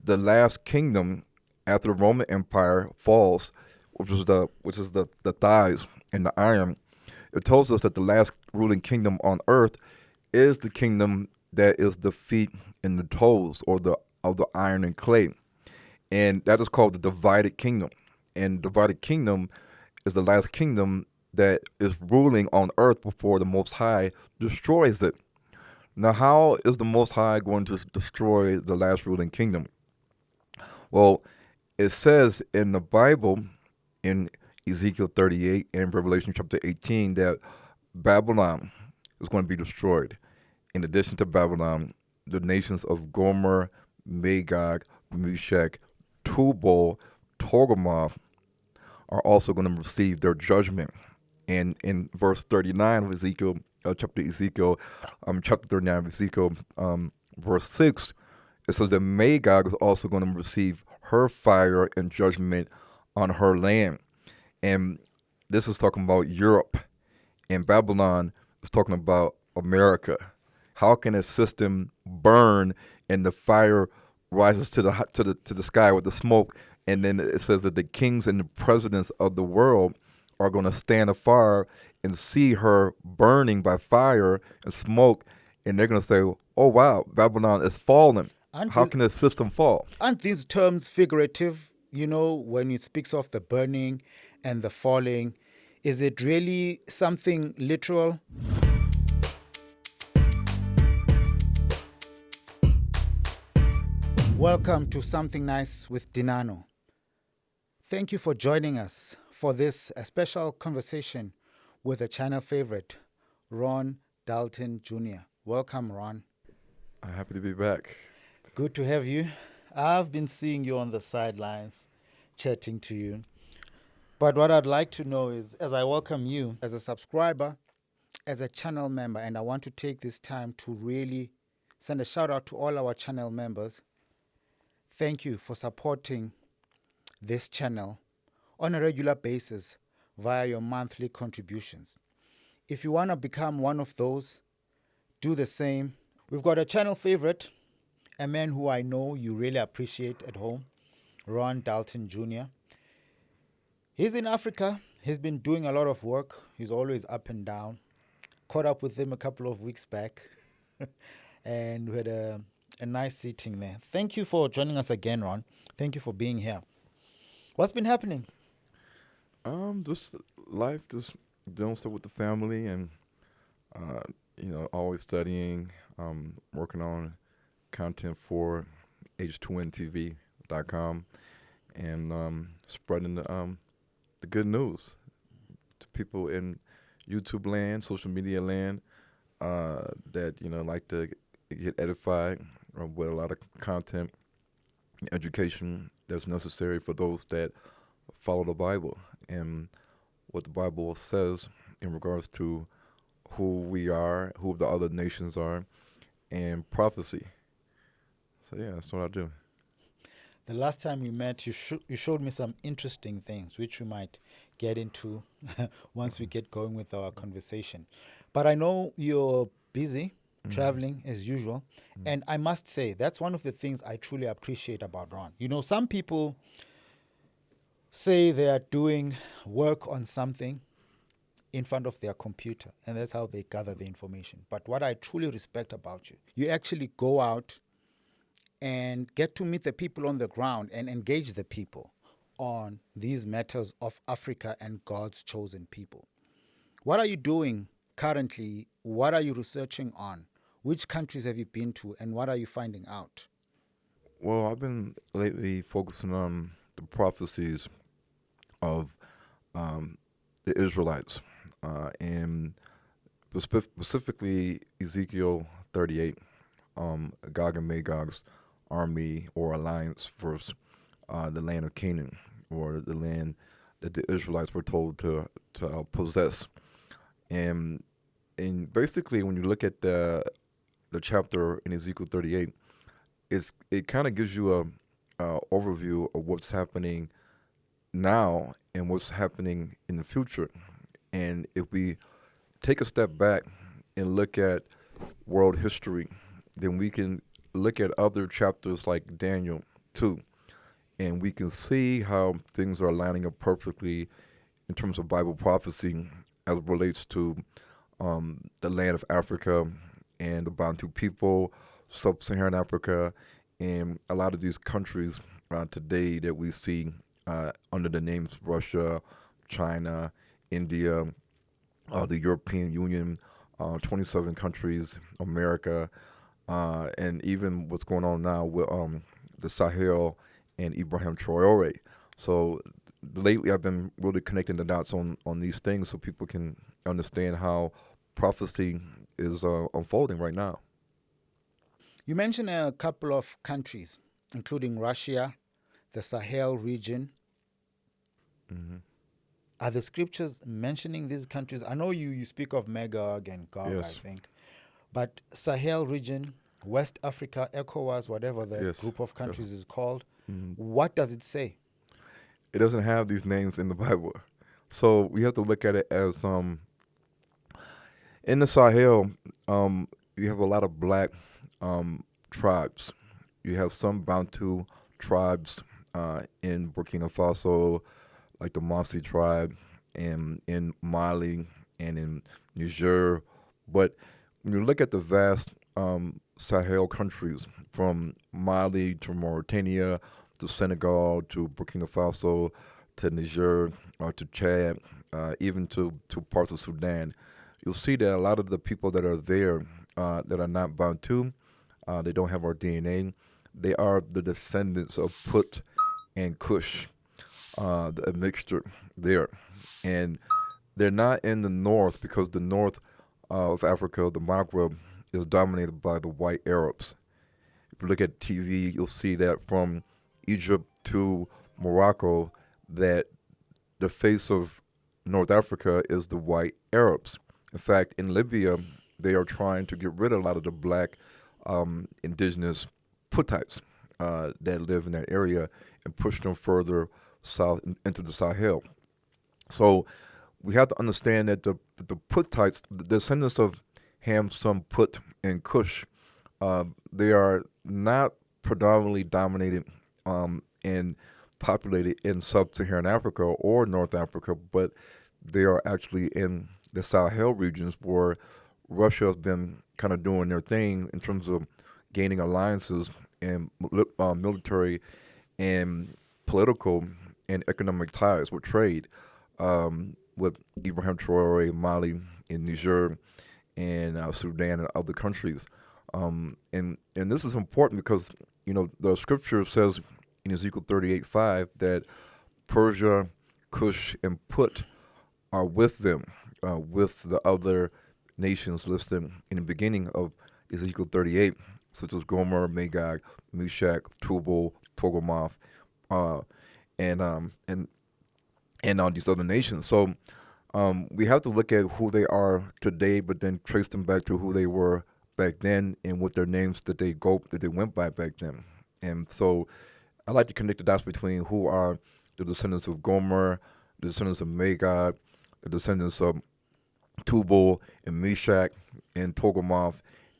the last kingdom after the Roman Empire falls, which is the thighs and the iron. It tells us that the last ruling kingdom on earth is the kingdom that is the feet and the toes, or the of the iron and clay, and that is called the divided kingdom. And divided kingdom is the last kingdom that is ruling on earth before the Most High destroys it. Now, how is the Most High going to destroy the last ruling kingdom? Well, it says in the Bible, in Ezekiel 38 and Revelation chapter 18, that Babylon is going to be destroyed. In addition to Babylon, the nations of Gomer, Magog, Meshech, Tubal, Togarmah are also going to receive their judgment. And in verse 39 of Ezekiel, chapter 39 of Ezekiel, verse 6, it says that Magog is also going to receive her fire and judgment on her land. And this is talking about Europe. And Babylon is talking about America. How can a system burn and the fire rises to the sky with the smoke? And then it says that the kings and the presidents of the world are going to stand afar and see her burning by fire and smoke, and they're going to say, "Oh wow, Babylon is fallen." How can the system fall? Aren't these terms figurative? When it speaks of the burning and the falling, is it really something literal? Welcome to Something Nice with Dinano. Thank you for joining us for this special conversation with a channel favorite, Ron Dalton Jr. Welcome, Ron. I'm happy to be back. Good to have you. I've been seeing you on the sidelines, chatting to you. But what I'd like to know is, as I welcome you as a subscriber, as a channel member, and I want to take this time to really send a shout out to all our channel members. Thank you for supporting this channel on a regular basis via your monthly contributions. If you want to become one of those, do the same. We've got a channel favorite, a man who I know you really appreciate at home, Ron Dalton Jr. He's in Africa. He's been doing a lot of work. He's always up and down. Caught up with him a couple of weeks back and we had a nice sitting there. Thank you for joining us again, Ron. Thank you for being here. What's been happening? Just life, just doing stuff with the family, and always studying, working on content for h2ntv.com, and spreading the good news to people in YouTube land, social media land, that like to get edified with a lot of content and education that's necessary for those that follow the Bible and what the Bible says in regards to who we are, who the other nations are, and prophecy. So yeah, that's what I do. The last time we met, you showed me some interesting things, which we might get into once we get going with our conversation. But I know you're busy, traveling as usual. And I must say, that's one of the things I truly appreciate about Ron. Some people say they are doing work on something in front of their computer, and that's how they gather the information. But what I truly respect about you, you actually go out and get to meet the people on the ground and engage the people on these matters of Africa and God's chosen people. What are you doing currently? What are you researching on? Which countries have you been to, and what are you finding out? Well, I've been lately focusing on the prophecies of the Israelites, and specifically Ezekiel 38, Gog and Magog's army or alliance versus the land of Canaan, or the land that the Israelites were told to possess. And basically, when you look at the chapter in Ezekiel 38, it kind of gives you a overview of what's happening now and what's happening in the future. And if we take a step back and look at world history, then we can look at other chapters like Daniel too. And we can see how things are lining up perfectly in terms of Bible prophecy as it relates to the land of Africa and the Bantu people, sub-Saharan Africa, and a lot of these countries today that we see under the names Russia, China, India, the European Union, 27 countries, America, and even what's going on now with the Sahel and Ibrahim Traore. So lately I've been really connecting the dots on these things so people can understand how prophecy is unfolding right now. You mentioned a couple of countries, including Russia, the Sahel region. Hmm. Are the scriptures mentioning these countries? I know you speak of Magog and Gog, Yes. I think. But Sahel region, West Africa, ECOWAS, whatever the Yes. group of countries is called, Hmm. what does it say? It doesn't have these names in the Bible. So we have to look at it as in the Sahel, you have a lot of black tribes. You have some Bantu tribes in Burkina Faso, like the Mossi tribe, and in Mali and in Niger. But when you look at the vast Sahel countries, from Mali to Mauritania to Senegal to Burkina Faso to Niger to Chad, even to parts of Sudan, you'll see that a lot of the people that are there that are not Bantu, they don't have our DNA. They are the descendants of Put and Kush, a mixture there. And they're not in the north because the north of Africa, the Maghreb, is dominated by the white Arabs. If you look at TV, you'll see that from Egypt to Morocco, that the face of North Africa is the white Arabs. In fact, in Libya, they are trying to get rid of a lot of the black indigenous Puttites that live in that area and push them further south into the Sahel. So we have to understand that the Puttites, the descendants of Ham, son Put, and Kush, they are not predominantly dominated and populated in sub-Saharan Africa or North Africa, but they are actually in the Sahel regions where Russia has been kind of doing their thing in terms of gaining alliances and military and political and economic ties with trade with Ibrahim Traore, Mali, and Niger, and Sudan and other countries. And this is important because the scripture says in Ezekiel 38:5 that Persia, Kush, and Put are with them, with the other nations listed in the beginning of Ezekiel 38, such as Gomer, Magog, Meshach, Tubal, Togarmah, uh, and all these other nations. So we have to look at who they are today, but then trace them back to who they were back then and what their names that they went by back then. And so I like to connect the dots between who are the descendants of Gomer, the descendants of Magog, the descendants of Tubal and Meshach and Togarmah,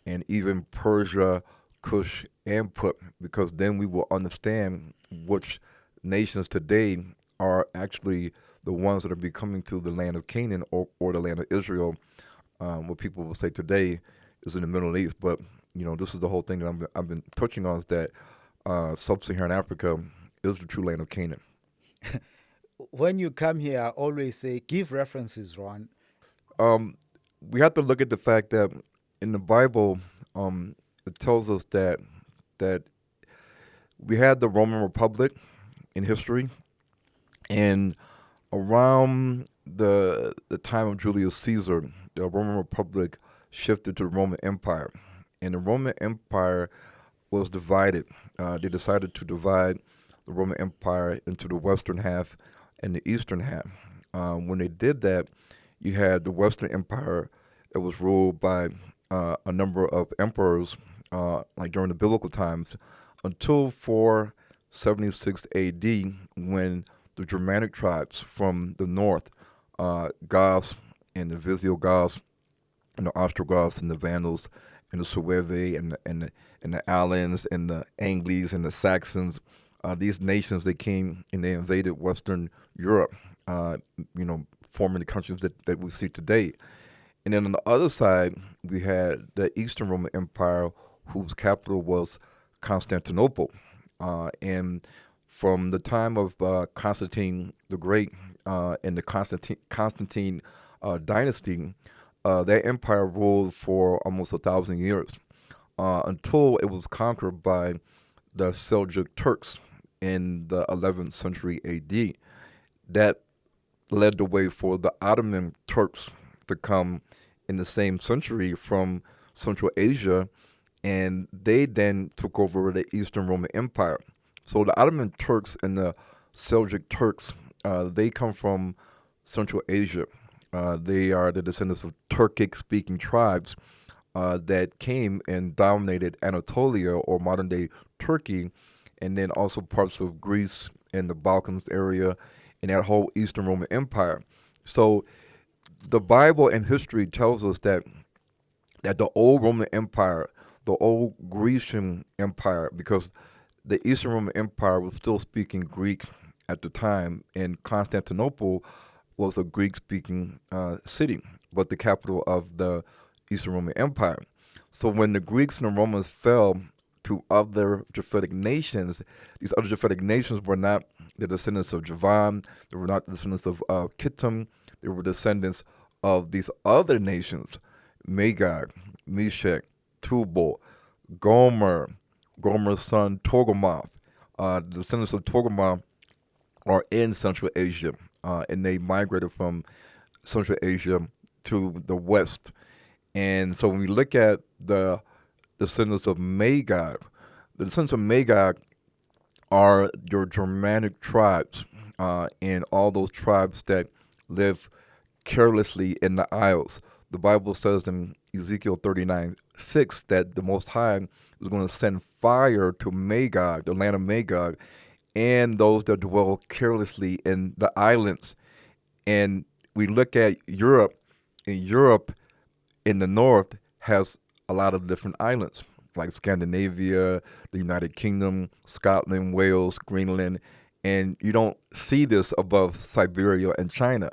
and even Persia, Kush, and Put, because then we will understand which nations today are actually the ones that are becoming to the land of Canaan or the land of Israel. What people will say today is in the Middle East, but this is the whole thing that I've been touching on, is that sub-Saharan Africa is the true land of Canaan. When you come here, I always say, give references, Ron. We have to look at the fact that in the Bible, it tells us that we had the Roman Republic in history, and around the time of Julius Caesar, the Roman Republic shifted to the Roman Empire, and the Roman Empire was divided. They decided to divide the Roman Empire into the western half and the eastern half. When they did that, you had the Western Empire that was ruled by a number of emperors, like during the biblical times, until 476 A.D., when the Germanic tribes from the north, Goths and the Visigoths and the Ostrogoths and the Vandals and the Suevi and the Alans and the Angles and the Saxons, These nations, they came and they invaded Western Europe, forming the countries that we see today. And then on the other side, we had the Eastern Roman Empire, whose capital was Constantinople. And from the time of Constantine the Great and the Constantine dynasty, that empire ruled for almost 1,000 years until it was conquered by the Seljuk Turks in the 11th century AD. That led the way for the Ottoman Turks to come in the same century from Central Asia, and they then took over the Eastern Roman Empire. So the Ottoman Turks and the Seljuk Turks, they come from Central Asia. They are the descendants of Turkic-speaking tribes that came and dominated Anatolia, or modern-day Turkey, and then also parts of Greece and the Balkans area and that whole Eastern Roman Empire. So the Bible and history tells us that the old Roman Empire, the old Grecian Empire, because the Eastern Roman Empire was still speaking Greek at the time, and Constantinople was a Greek-speaking city, but the capital of the Eastern Roman Empire. So when the Greeks and the Romans fell to other Japhetic nations, these other Japhetic nations were not the descendants of Javan, they were not the descendants of Kittim, they were descendants of these other nations: Magog, Meshech, Tubal, Gomer, Gomer's son Togarmah. The descendants of Togarmah are in Central Asia, and they migrated from Central Asia to the west. And so when we look at the descendants of Magog, the descendants of Magog are your Germanic tribes, and all those tribes that live carelessly in the isles. The Bible says in Ezekiel 39:6 that the Most High is going to send fire to Magog, the land of Magog, and those that dwell carelessly in the islands. And we look at Europe, and Europe in the north has a lot of different islands, like Scandinavia, the United Kingdom, Scotland, Wales, Greenland, and you don't see this above Siberia and China.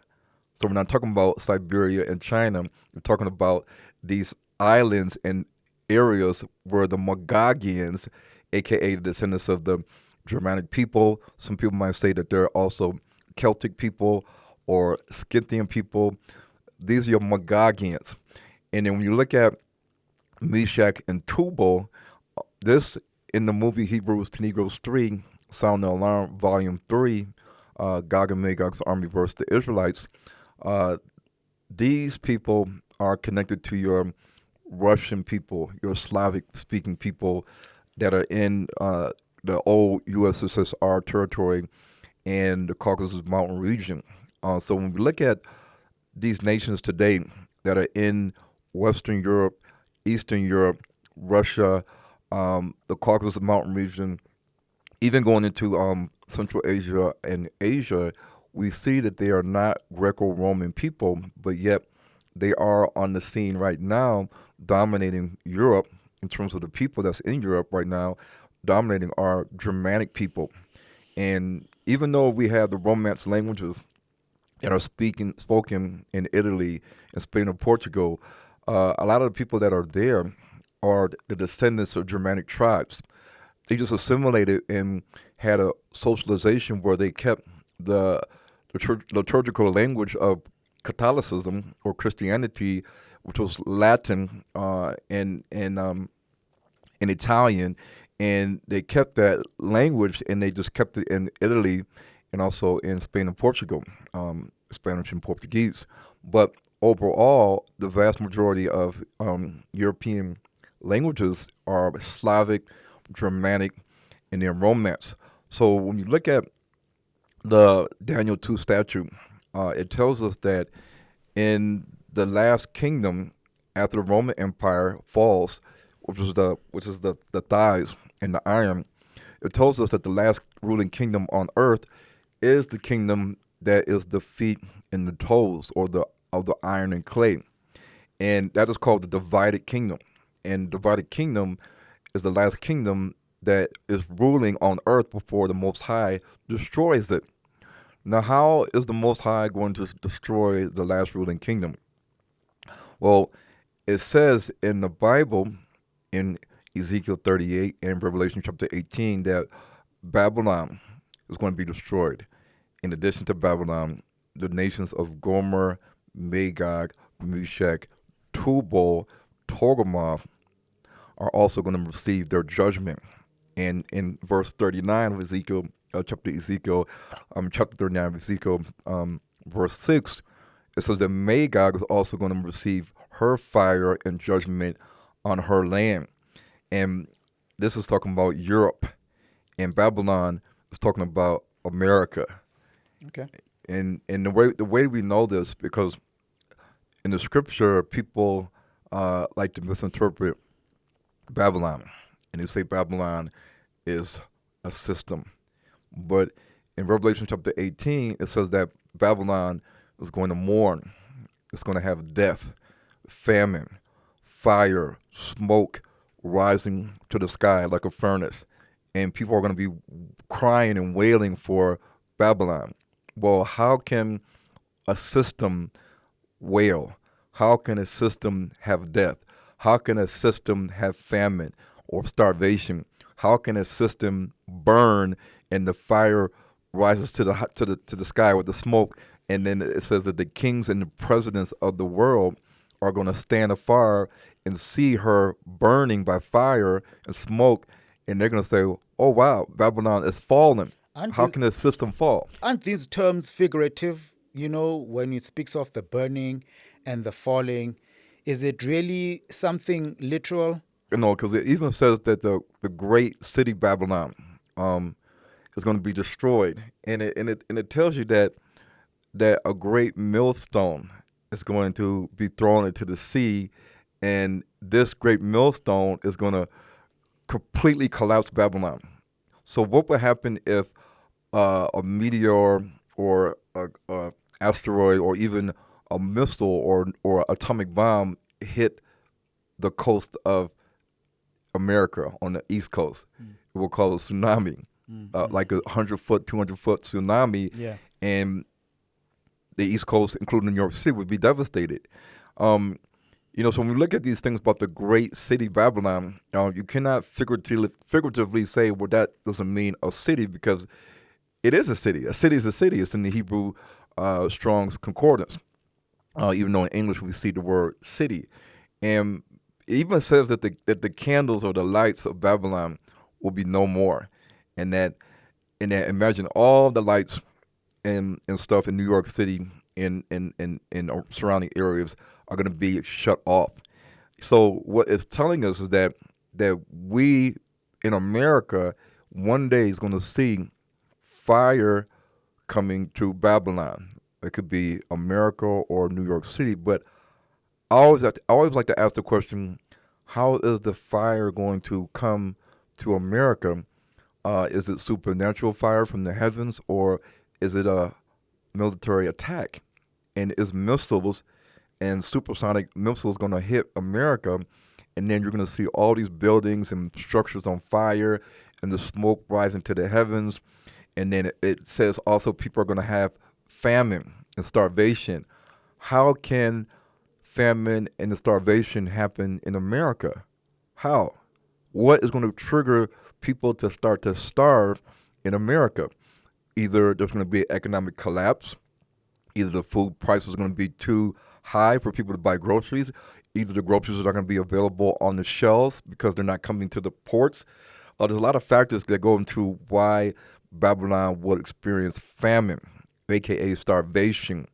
So we're not talking about Siberia and China. We're talking about these islands and areas where the Magogians, aka the descendants of the Germanic people, some people might say that they're also Celtic people or Scythian people. These are your Magogians. And then when you look at Meshach and Tubal, this in the movie Hebrews to Negroes 3, Sound the Alarm, Volume 3, Gog and Magog's Army versus the Israelites, these people are connected to your Russian people, your Slavic-speaking people that are in the old USSR territory and the Caucasus Mountain region. So when we look at these nations today that are in Western Europe, Eastern Europe, Russia, the Caucasus Mountain region, even going into Central Asia and Asia, we see that they are not Greco-Roman people, but yet they are on the scene right now, dominating Europe in terms of the people that's in Europe right now, dominating our Germanic people. And even though we have the Romance languages that are spoken in Italy and Spain and Portugal, a lot of the people that are there are the descendants of Germanic tribes. They just assimilated and had a socialization where they kept the liturgical language of Catholicism or Christianity, which was Latin and Italian, and they kept that language and they just kept it in Italy and also in Spain and Portugal, Spanish and Portuguese. But overall, the vast majority of European languages are Slavic, Germanic, and then Romance. So when you look at the Daniel 2 statute, it tells us that in the last kingdom, after the Roman Empire falls, which is the thighs and the iron, it tells us that the last ruling kingdom on earth is the kingdom that is the feet and the toes, or of the iron and clay, and that is called the divided kingdom. And divided kingdom is the last kingdom that is ruling on earth before the Most High destroys it. Now, how is the Most High going to destroy the last ruling kingdom? Well, it says in the Bible, in Ezekiel 38 and Revelation chapter 18, that Babylon is going to be destroyed. In addition to Babylon, the nations of Gomer, Magog, Meshech, Tubal, Togarmah are also going to receive their judgment. And in verse 39 of Ezekiel, chapter 39 of Ezekiel, verse 6, it says that Magog is also going to receive her fire and judgment on her land. And this is talking about Europe. And Babylon is talking about America. Okay. And the way we know this, because in the scripture, people like to misinterpret Babylon. And they say Babylon is a system. But in Revelation chapter 18, it says that Babylon is going to mourn. It's going to have death, famine, fire, smoke rising to the sky like a furnace. And people are going to be crying and wailing for Babylon. Well, how can a system wail? How can a system have death? How can a system have famine or starvation? How can a system burn and the fire rises to the sky with the smoke? And then it says that the kings and the presidents of the world are going to stand afar and see her burning by fire and smoke, and they're going to say, "Oh wow, Babylon is fallen." How can the system fall? Aren't these terms figurative? You know, when it speaks of the burning and the falling, is it really something literal? You know, because it even says that the great city Babylon is going to be destroyed, and it tells you that a great millstone is going to be thrown into the sea, and this great millstone is going to completely collapse Babylon. So what would happen if a meteor or a asteroid or even a missile or atomic bomb hit the coast of America on the East Coast? We'll call it a tsunami, like 100-foot, 200-foot tsunami, Yeah. and the East Coast, including New York City, would be devastated. You know, so when we look at these things about the great city Babylon, you cannot figuratively say, well, that doesn't mean a city, because it is a city. A city is a city. It's in the Hebrew Strong's Concordance, even though in English we see the word city. And it even says that the candles or the lights of Babylon will be no more. And that imagine all the lights and stuff in New York City in surrounding areas are going to be shut off. So what it's telling us is that we in America one day is going to see fire coming to Babylon. It could be America or New York City, but I always like to ask the question: how is the fire going to come to America? Is it supernatural fire from the heavens, or is it a military attack? And is missiles and supersonic missiles going to hit America? And then you're going to see all these buildings and structures on fire and the smoke rising to the heavens. And then it says also people are going to have famine and starvation. How can famine and the starvation happen in America? How? What is going to trigger people to start to starve in America? Either there's going to be an economic collapse, either the food price is going to be too high for people to buy groceries, either the groceries are not going to be available on the shelves because they're not coming to the ports. There's a lot of factors that go into why Babylon will experience famine, aka starvation.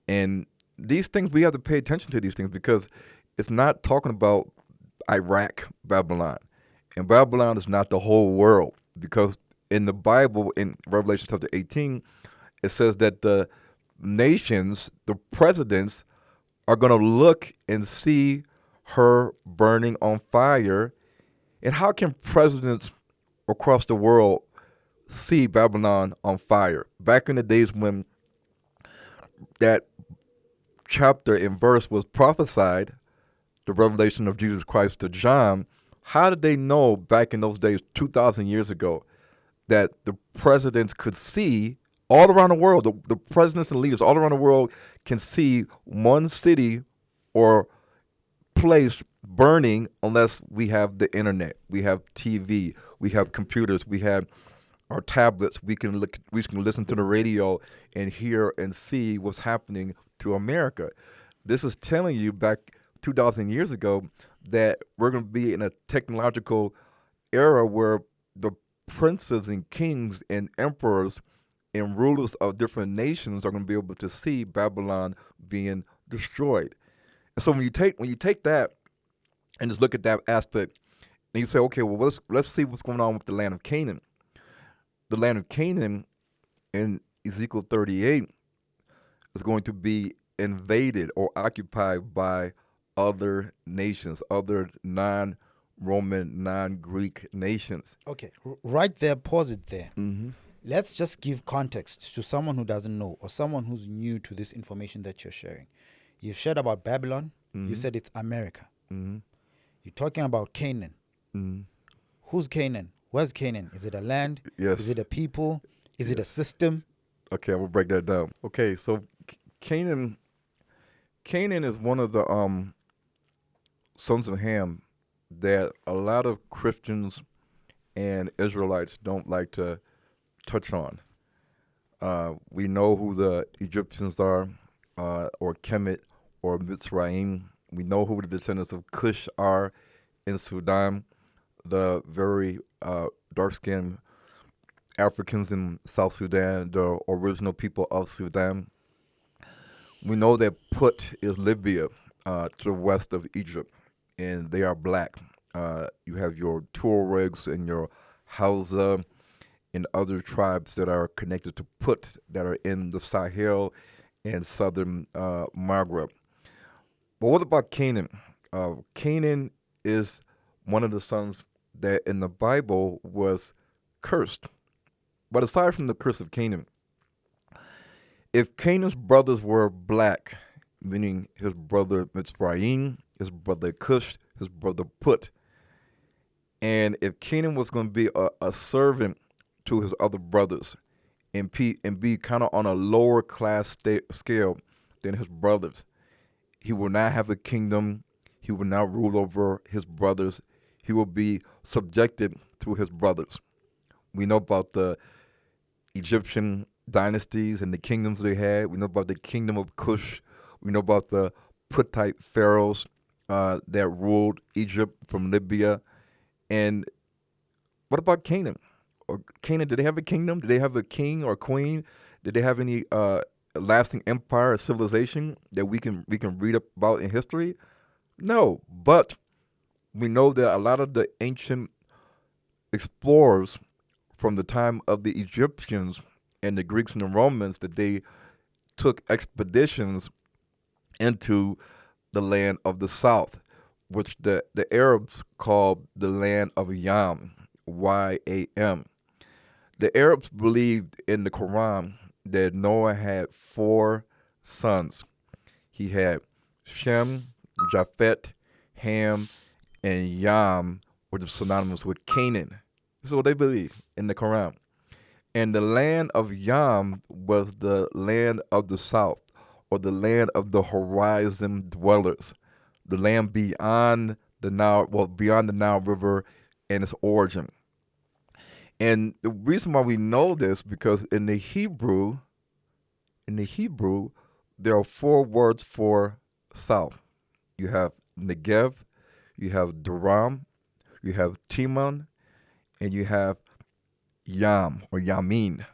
And these things, we have to pay attention to these things, because it's not talking about Iraq, Babylon. And Babylon is not the whole world, because in the Bible, in Revelation chapter 18, it says that the nations, the presidents, are going to look and see her burning on fire. And how can presidents across the world see Babylon on fire? Back in the days when that chapter and verse was prophesied, the revelation of Jesus Christ to John, How did they know back in those days, 2,000 years ago, that the presidents could see all around the world, the presidents and leaders all around the world can see one city or place burning unless we have the internet, we have TV, we have computers, we have our tablets, we can listen to the radio and hear and see what's happening to America. This is telling you back 2,000 years ago that we're going to be in a technological era where the princes and kings and emperors and rulers of different nations are going to be able to see Babylon being destroyed. And so when you take that and just look at that aspect, and you say, okay, well, let's see what's going on with the land of Canaan. The land of Canaan in Ezekiel 38 is going to be invaded or occupied by other nations, other non-Roman, non-Greek nations. Okay, right there, pause it there. Mm-hmm. Let's just give context to someone who doesn't know or someone who's new to this information that you're sharing. You've shared about Babylon. Mm-hmm. You said it's America. Mm-hmm. You're talking about Canaan. Mm-hmm. Who's Canaan? Where's Canaan? Is it a land? Yes. Is it a people? Is it a system? Okay, we'll break that down. Okay, so Canaan is one of the sons of Ham that a lot of Christians and Israelites don't like to touch on. We know who the Egyptians are, or Kemet, or Mitzrayim. We know who the descendants of Kush are in Sudan, the very dark-skinned Africans in South Sudan, the original people of Sudan. We know that Put is Libya, to the west of Egypt, and they are black. You have your Tuaregs and your Hausa and other tribes that are connected to Put that are in the Sahel and southern Maghreb. But what about Canaan? Canaan is one of the sons that in the Bible was cursed. But aside from the curse of Canaan, if Canaan's brothers were black, meaning his brother Mitzrayim, his brother Kush, his brother Put, and if Canaan was going to be a servant to his other brothers and be kind of on a lower class scale than his brothers, he will not have a kingdom. He will not rule over his brothers. He will be subjected to his brothers. We know about the Egyptian dynasties and the kingdoms they had. We know about the kingdom of Kush. We know about the Puttite pharaohs that ruled Egypt from Libya. And what about Canaan? Or Canaan, did they have a kingdom? Did they have a king or queen? Did they have any lasting empire or civilization that we can read about in history? No, but we know that a lot of the ancient explorers from the time of the Egyptians and the Greeks and the Romans, that they took expeditions into the land of the south, which the Arabs called the land of Yam, Y-A-M. The Arabs believed in the Quran that Noah had 4 sons. He had Shem, Japheth, Ham, and Yam, which is synonymous with Canaan. This is what they believe in the Quran. And the land of Yam was the land of the south, or the land of the horizon dwellers, the land beyond the Nile, beyond the Nile River and its origin. And the reason why we know this, because in the Hebrew, there are 4 words for south. You have Negev, you have Duram, you have Timon, and you have Yam or Yamin,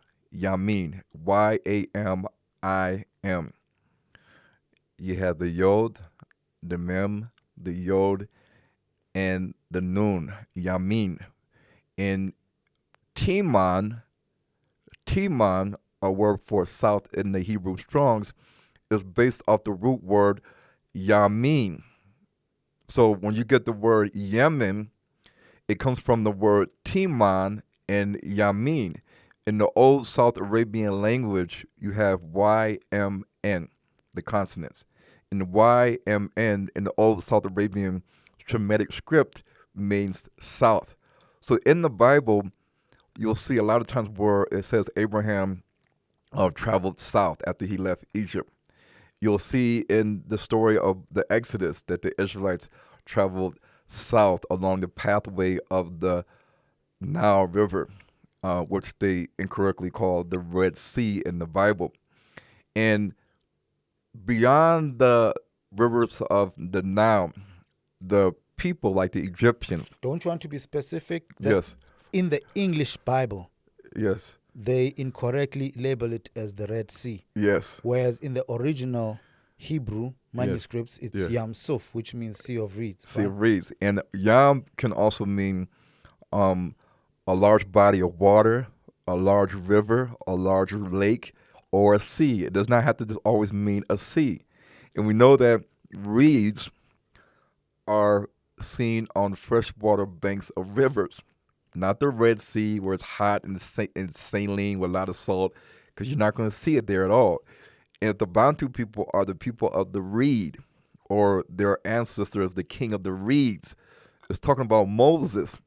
Y-A-M-I-M. You have the Yod, the Mem, the Yod, and the Nun, Yamin. In Timon, a word for south in the Hebrew Strongs, is based off the root word Yamin. So when you get the word Yemen, it comes from the word Timon and Yamin. In the old South Arabian language, you have Y-M-N, the consonants. And Y-M-N in the old South Arabian Shemitic script means south. So in the Bible, you'll see a lot of times where it says Abraham traveled south after he left Egypt. You'll see in the story of the Exodus that the Israelites traveled south along the pathway of the Nile River, which they incorrectly call the Red Sea in the Bible. And beyond the rivers of the Nile, the people like the Egyptians. Don't you want to be specific? Yes. In the English Bible, Yes. they incorrectly label it as the Red Sea. Yes. Whereas in the original Hebrew manuscripts, it's Yam Suf, which means Sea of Reeds. Sea of Reeds. And Yam can also mean a large body of water, a large river, a large lake, or a sea. It does not have to just always mean a sea. And we know that reeds are seen on freshwater banks of rivers, not the Red Sea where it's hot and saline with a lot of salt, because you're not going to see it there at all. And the Bantu people are the people of the reed, or their ancestors, the king of the reeds. It's talking about Moses.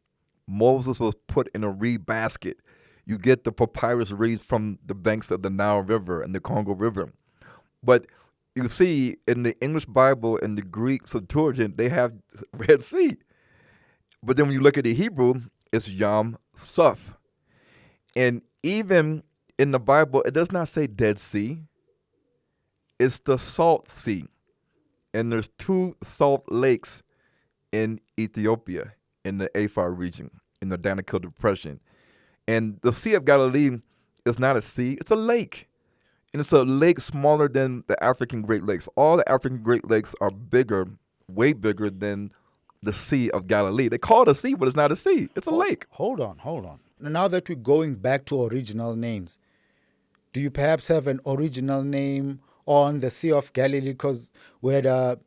Moses was put in a reed basket. You get the papyrus reeds from the banks of the Nile River and the Congo River. But you see, in the English Bible and the Greek Septuagint, they have Red Sea. But then when you look at the Hebrew, it's Yam Suf. And even in the Bible, it does not say Dead Sea. It's the Salt Sea. And there's 2 salt lakes in Ethiopia, in the Afar region, in the Danakil Depression. And the Sea of Galilee is not a sea, it's a lake. And it's a lake smaller than the African Great Lakes. All the African Great Lakes are bigger, way bigger than the Sea of Galilee. They call it a sea, but it's not a sea. It's a lake. Hold on. Now that we're going back to original names, do you perhaps have an original name on the Sea of Galilee? Because we had a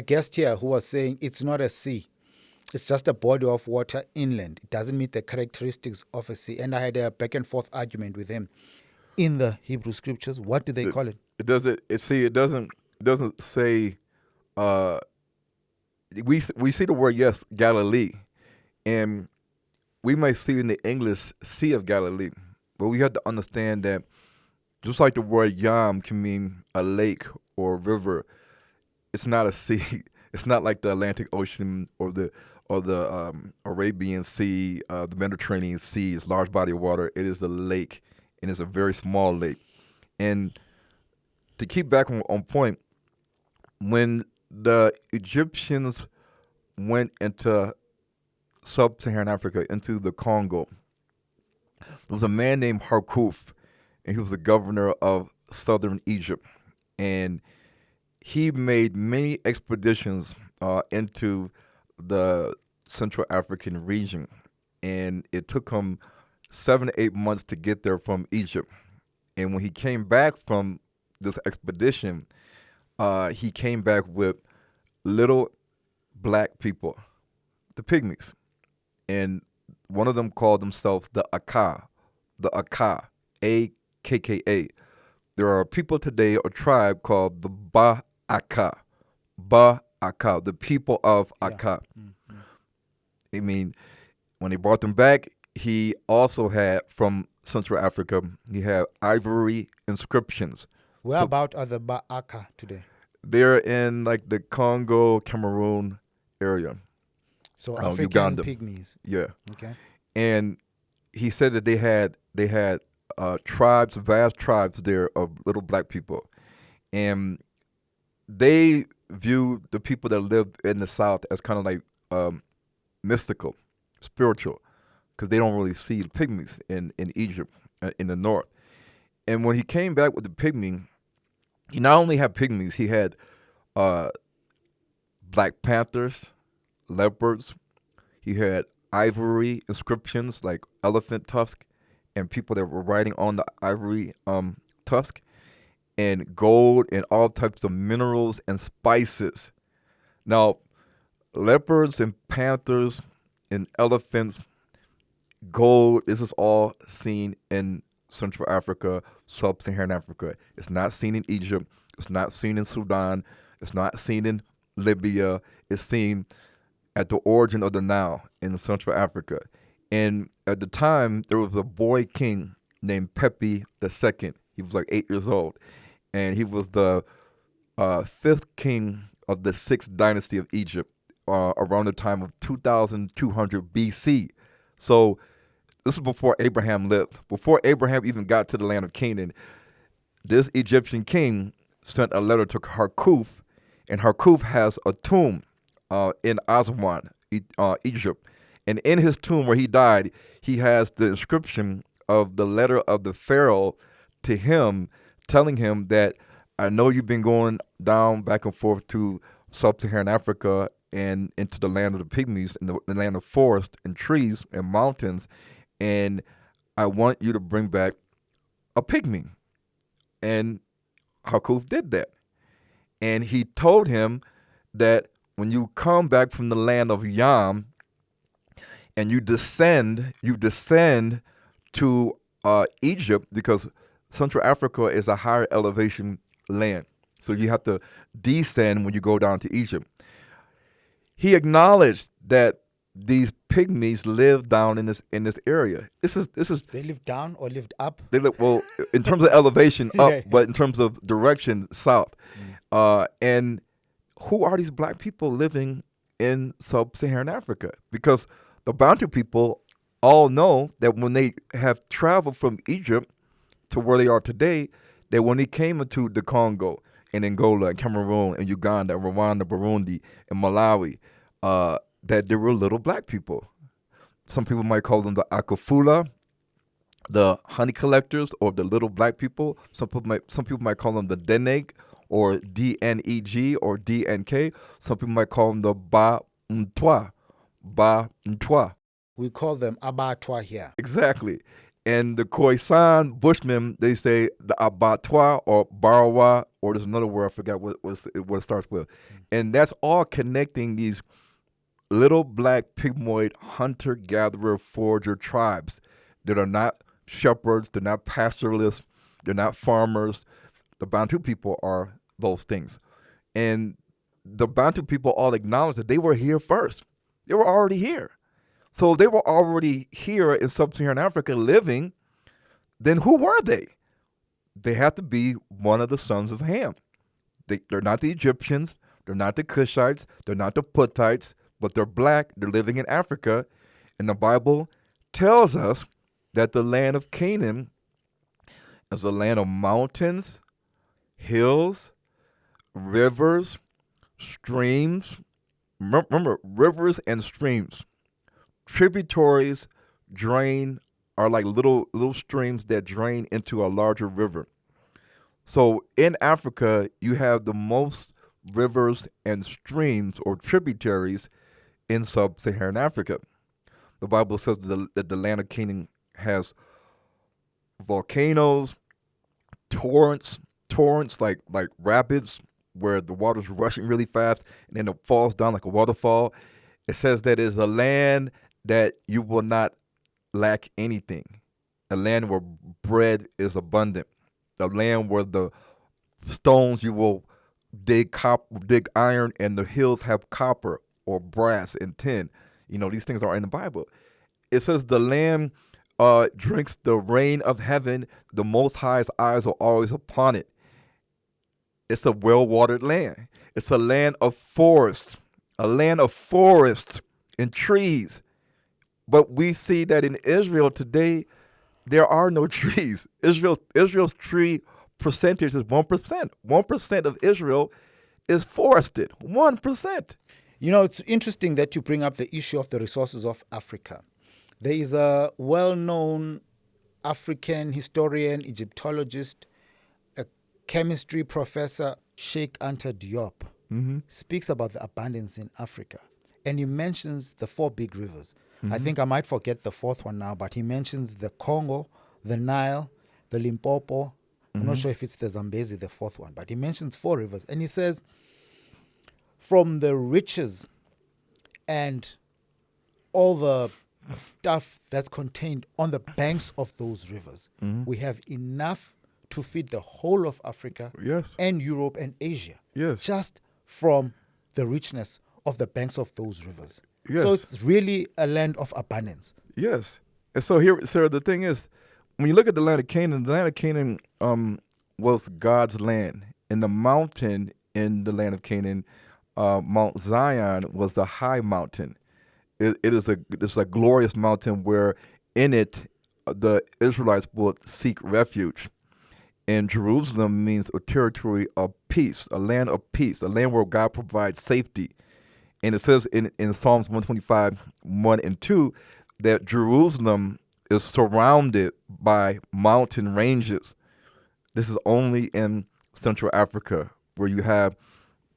guest here who was saying it's not a sea. It's just a body of water inland. It doesn't meet the characteristics of a sea. And I had a back and forth argument with him. In the Hebrew scriptures, what do they call it? It doesn't say. We see the word, yes, Galilee, and we may see in the English Sea of Galilee, but we have to understand that just like the word Yam can mean a lake or a river, it's not a sea. It's not like the Atlantic Ocean or the Arabian Sea, the Mediterranean Sea. It's a large body of water. It is a lake, and it's a very small lake. And to keep back on point, when the Egyptians went into sub-Saharan Africa, into the Congo, there was a man named Harkuf, and he was the governor of southern Egypt. And he made many expeditions into the Central African region, and it took him 7 to 8 months to get there from Egypt. And when he came back from this expedition, he came back with little black people, the pygmies. And one of them called themselves the Akka, A-K-K-A. There are people today, a tribe called the Ba-Akka, the people of Akka. Yeah. Mm-hmm. I mean, when he brought them back, he also had, from Central Africa, he had ivory inscriptions. Whereabout are the Ba-Akka today? They're in like the Congo, Cameroon area. So African Uganda. pygmies. Yeah. Okay. And he said that they had tribes, vast tribes there of little black people. And they viewed the people that lived in the South as kind of like mystical, spiritual, because they don't really see the pygmies in Egypt, in the north. And when he came back with the pygmy, he not only had pygmies, he had black panthers, leopards. He had ivory inscriptions like elephant tusk, and people that were writing on the ivory tusk, and gold and all types of minerals and spices. Now, leopards and panthers and elephants, gold, this is all seen in Central Africa, sub-Saharan Africa. It's not seen in Egypt. It's not seen in Sudan. It's not seen in Libya. It's seen at the origin of the Nile in Central Africa. And at the time, there was a boy king named Pepi II. He was like 8 years old. And he was the fifth king of the sixth dynasty of Egypt around the time of 2200 BC. So this is before Abraham lived. Before Abraham even got to the land of Canaan, this Egyptian king sent a letter to Harkuf, and Harkuf has a tomb in Aswan, Egypt. And in his tomb where he died, he has the inscription of the letter of the Pharaoh to him, telling him that I know you've been going down back and forth to sub-Saharan Africa and into the land of the pygmies and the land of forest and trees and mountains, and I want you to bring back a pygmy. And Harkuf did that. And he told him that when you come back from the land of Yam and you descend to Egypt, because Central Africa is a higher elevation land. So you have to descend when you go down to Egypt. He acknowledged that these pygmies live down in this area. This is They lived down or lived up? they live, well, in terms of elevation up, Yeah. but in terms of direction south. And who are these black people living in sub-Saharan Africa? Because the Bantu people all know that when they have traveled from Egypt to where they are today, that when they came into the Congo and Angola and Cameroon and Uganda, Rwanda, Burundi, and Malawi, that there were little black people. Some people might call them the Akafula, the honey collectors, or the little black people. Some people might call them the Deneg, or DNEG, or DNK. Some people might call them the Ba Ntwa. We call them abattoir here. Exactly. And the Khoisan Bushmen, they say the abattoir or barawa, or there's another word, I forgot what it starts with. And that's all connecting these little black pygmoid hunter-gatherer forager tribes that are not shepherds, they're not pastoralists, they're not farmers. The Bantu people are those things. And the Bantu people all acknowledge that they were here first. They were already here. So they were already here in sub-Saharan Africa living. Then who were they? They have to be one of the sons of Ham. They're not the Egyptians. They're not the Cushites. They're not the Puttites. But they're black. They're living in Africa. And the Bible tells us that the land of Canaan is a land of mountains, hills, rivers, streams. Remember, rivers and streams. Tributaries are like little streams that drain into a larger river. So in Africa, you have the most rivers and streams or tributaries in sub-Saharan Africa. The Bible says that the land of Canaan has volcanoes, torrents like rapids, where the water's rushing really fast and then it falls down like a waterfall. It says that it's a land that you will not lack anything. A land where bread is abundant. A land where the stones you will dig iron, and the hills have copper or brass and tin. These things are in the Bible. It says the land drinks the rain of heaven. The Most High's eyes are always upon it. It's a well-watered land. It's a land of forests. A land of forests and trees. But we see that in Israel today, there are no trees. Israel's tree percentage is 1%. 1% of Israel is forested. 1%. It's interesting that you bring up the issue of the resources of Africa. There is a well-known African historian, Egyptologist, a chemistry professor, Sheikh Anta Diop, speaks about the abundance in Africa. And he mentions the four big rivers. I think I might forget the fourth one now, but he mentions the Congo, the Nile, the Limpopo. I'm not sure if it's the Zambezi, the fourth one, but he mentions four rivers. And he says, from the riches and all the stuff that's contained on the banks of those rivers, we have enough to feed the whole of Africa Yes. and Europe and Asia. Yes. Just from the richness of the banks of those rivers. So Yes. it's really a land of abundance. Yes. And so here, sir, the thing is, when you look at the land of Canaan was God's land. And the mountain in the land of Canaan, Mount Zion, was the high mountain. It's a glorious mountain where in it the Israelites would seek refuge. And Jerusalem means a territory of peace, a land of peace, a land where God provides safety. And it says in Psalms 125, 1 and 2, that Jerusalem is surrounded by mountain ranges. This is only in Central Africa, where you have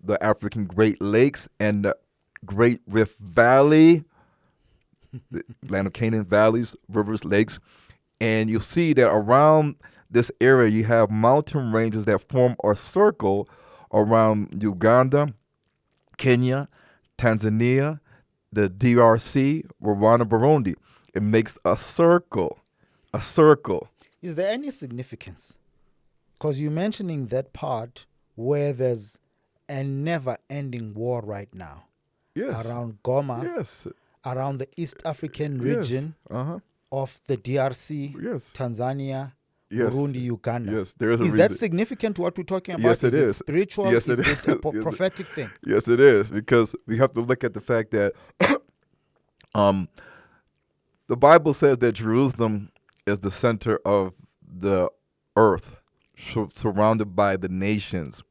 the African Great Lakes and the Great Rift Valley, the land of Canaan, valleys, rivers, lakes. And you see that around this area, you have mountain ranges that form a circle around Uganda, Kenya, Tanzania, the DRC, Rwanda, Burundi. It makes a circle, a circle. Is there any significance? Because you're mentioning that part where there's a never-ending war right now. Yes. Around Goma, Yes. around the East African Yes. region Uh-huh. of the DRC, Yes. Tanzania, Yes. Burundi, Uganda. Yes. There is a Is reason. that significant what we're talking about? Yes, it is is. it spiritual? Yes, it is it a is. Yes, prophetic thing? Yes, it is, because we have to look at the fact that the Bible says that Jerusalem is the center of the earth, surrounded by the nations.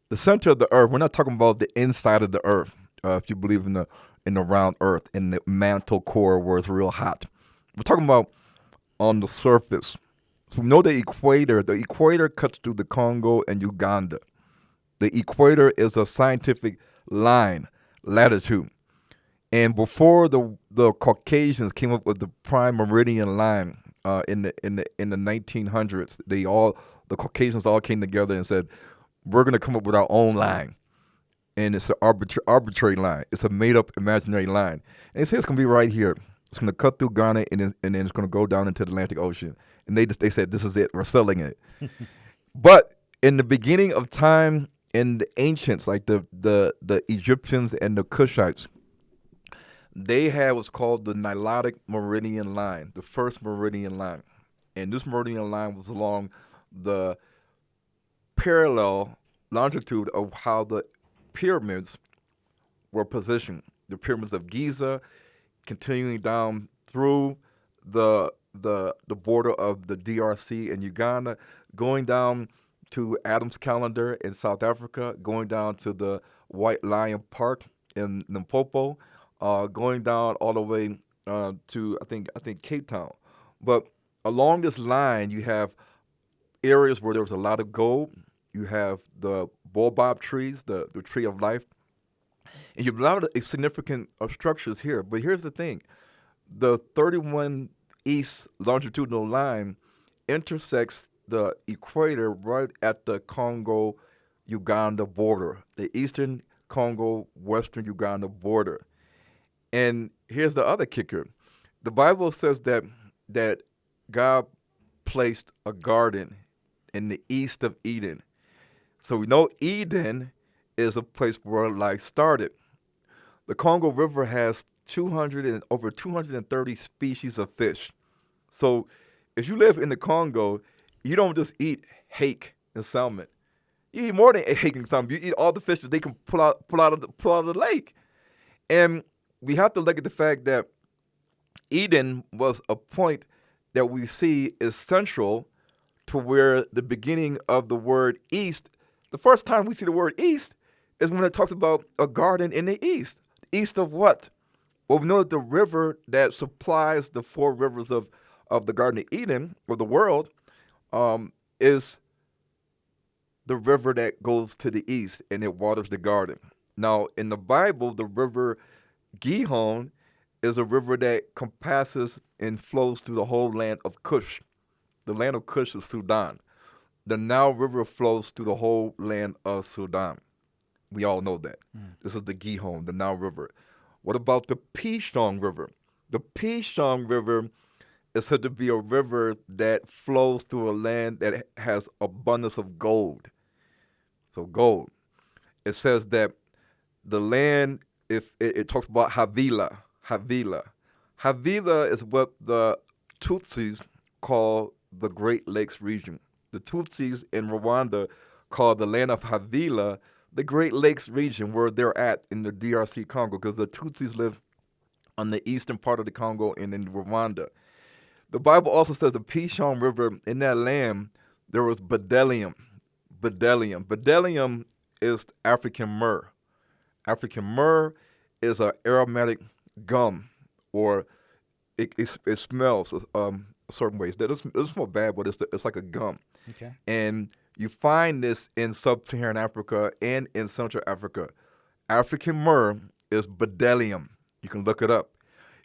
The center of the earth. We're not talking about the inside of the earth. If you believe in the round earth, in the mantle core where it's real hot, we're talking about on the surface. So we know the equator. The equator cuts through the Congo and Uganda. The equator is a scientific line, latitude. And before the Caucasians came up with the prime meridian line in the 1900s, the Caucasians all came together and said, we're going to come up with our own line. And it's an arbitrary line. It's a made-up imaginary line. And they say it's going to be right here. It's going to cut through Ghana, and then it's going to go down into the Atlantic Ocean. And they said, this is it. We're selling it. But in the beginning of time, in the ancients, like the Egyptians and the Kushites, they had what's called the Nilotic Meridian Line, the first meridian line. And this meridian line was along the parallel longitude of how the pyramids were positioned. The pyramids of Giza, continuing down through the border of the DRC and Uganda, going down to Adam's Calendar in South Africa, going down to the White Lion Park in Limpopo, going down all the way to I think Cape Town. But along this line, you have areas where there was a lot of gold. You have the baobab trees, the tree of life, and you have a lot of significant structures here. But here's the thing: the 31 East longitudinal line intersects the equator right at the Congo-Uganda border, the Eastern Congo-Western Uganda border. And here's the other kicker: the Bible says that God placed a garden in the east of Eden. So we know Eden is a place where life started. The Congo River has over 230 species of fish. So if you live in the Congo, you don't just eat hake and salmon. You eat more than hake and salmon. You eat all the fish that they can pull out of the lake. And we have to look at the fact that Eden was a point that we see is central to where the beginning of the word east, the first time we see the word east is when it talks about a garden in the east. East of what? Well, we know that the river that supplies the four rivers of the Garden of Eden, or the world, is the river that goes to the east, and it waters the garden. Now, in the Bible, the river Gihon is a river that compasses and flows through the whole land of Kush. The land of Kush is Sudan. The Nile River flows through the whole land of Sudan. We all know that. This is the Gihon, the Nile River. What about the Pishon River? The Pishon River is said to be a river that flows through a land that has abundance of gold. So gold. It says that the land, if it talks about Havila is what the Tutsis call the Great Lakes region. The Tutsis in Rwanda call the land of Havila the Great Lakes region, where they're at in the DRC Congo, because the Tutsis live on the eastern part of the Congo and in Rwanda. The Bible also says the Pishon River, in that land, there was bdellium. Bdellium is African myrrh. African myrrh is an aromatic gum, or it smells certain ways. It doesn't smell bad, but it's like a gum. Okay. And you find this in sub-Saharan Africa and in Central Africa. African myrrh is bdellium. You can look it up.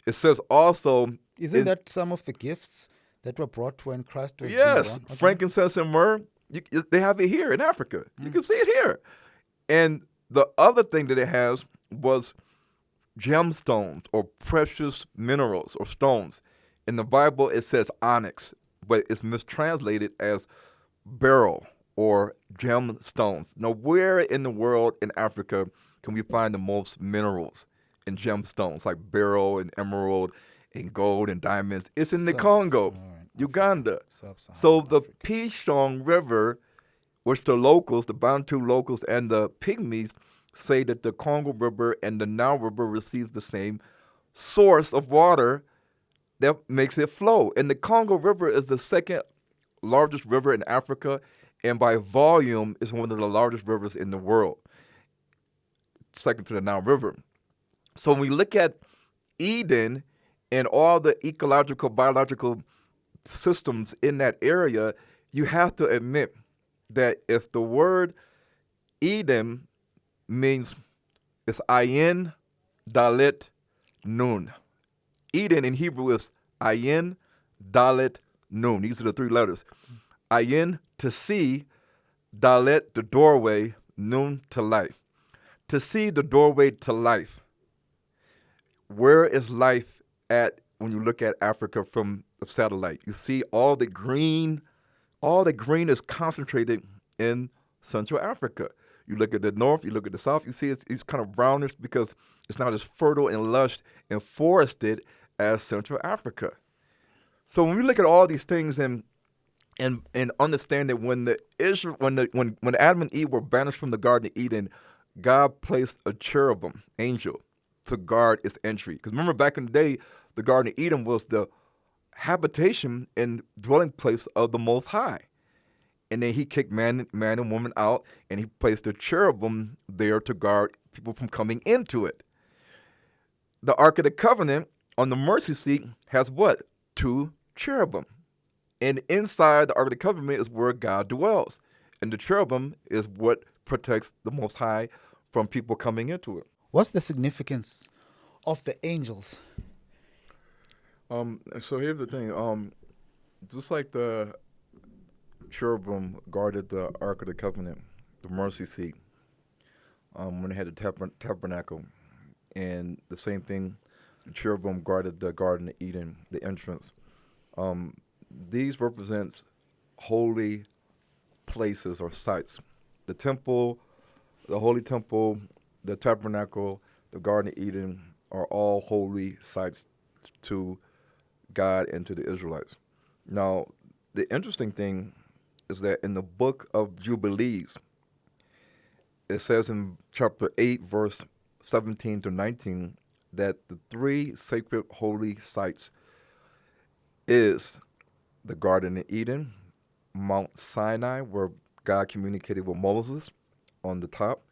It says also... Isn't that some of the gifts that were brought when Christ was Yes, being born? Okay. frankincense and myrrh. They have it here in Africa. You can see it here. And the other thing that it has was gemstones or precious minerals or stones. In the Bible, it says onyx, but it's mistranslated as beryl or gemstones. Now, where in the world in Africa can we find the most minerals and gemstones like beryl and emerald and gold and diamonds? It's in the Congo, Uganda. So the Pishon River, which the locals, the Bantu locals and the Pygmies, say that the Congo River and the Nile River receives the same source of water that makes it flow. And the Congo River is the second largest river in Africa, and by volume is one of the largest rivers in the world, second to the Nile River. So when we look at Eden and all the ecological, biological systems in that area, you have to admit that if the word Eden means it's ayin, dalet, nun. Eden in Hebrew is ayin, dalet, nun. These are the three letters. Ayin, to see, dalet, the doorway, nun, to life. To see, the doorway to life. Where is life at when you look at Africa from the satellite? You see all the green is concentrated in Central Africa. You look at the north, you look at the south, you see it's kind of brownish because it's not as fertile and lush and forested as Central Africa. So when we look at all these things and understand that when Adam and Eve were banished from the Garden of Eden, God placed a cherubim, angel, to guard its entry. Because remember, back in the day, the Garden of Eden was the habitation and dwelling place of the Most High. And then he kicked man and woman out, and he placed a cherubim there to guard people from coming into it. The Ark of the Covenant on the mercy seat has what? 2 cherubim. And inside the Ark of the Covenant is where God dwells. And the cherubim is what protects the Most High from people coming into it. What's the significance of the angels? So here's the thing. Just like the cherubim guarded the Ark of the Covenant, the mercy seat, when they had the tabernacle, and the same thing, the cherubim guarded the Garden of Eden, the entrance. These represents holy places or sites. The temple, the holy temple, the tabernacle, the Garden of Eden are all holy sites to God and to the Israelites. Now, the interesting thing is that in the book of Jubilees, it says in chapter 8, verse 17 to 19, that the 3 sacred holy sites is the Garden of Eden, Mount Sinai, where God communicated with Moses on the top,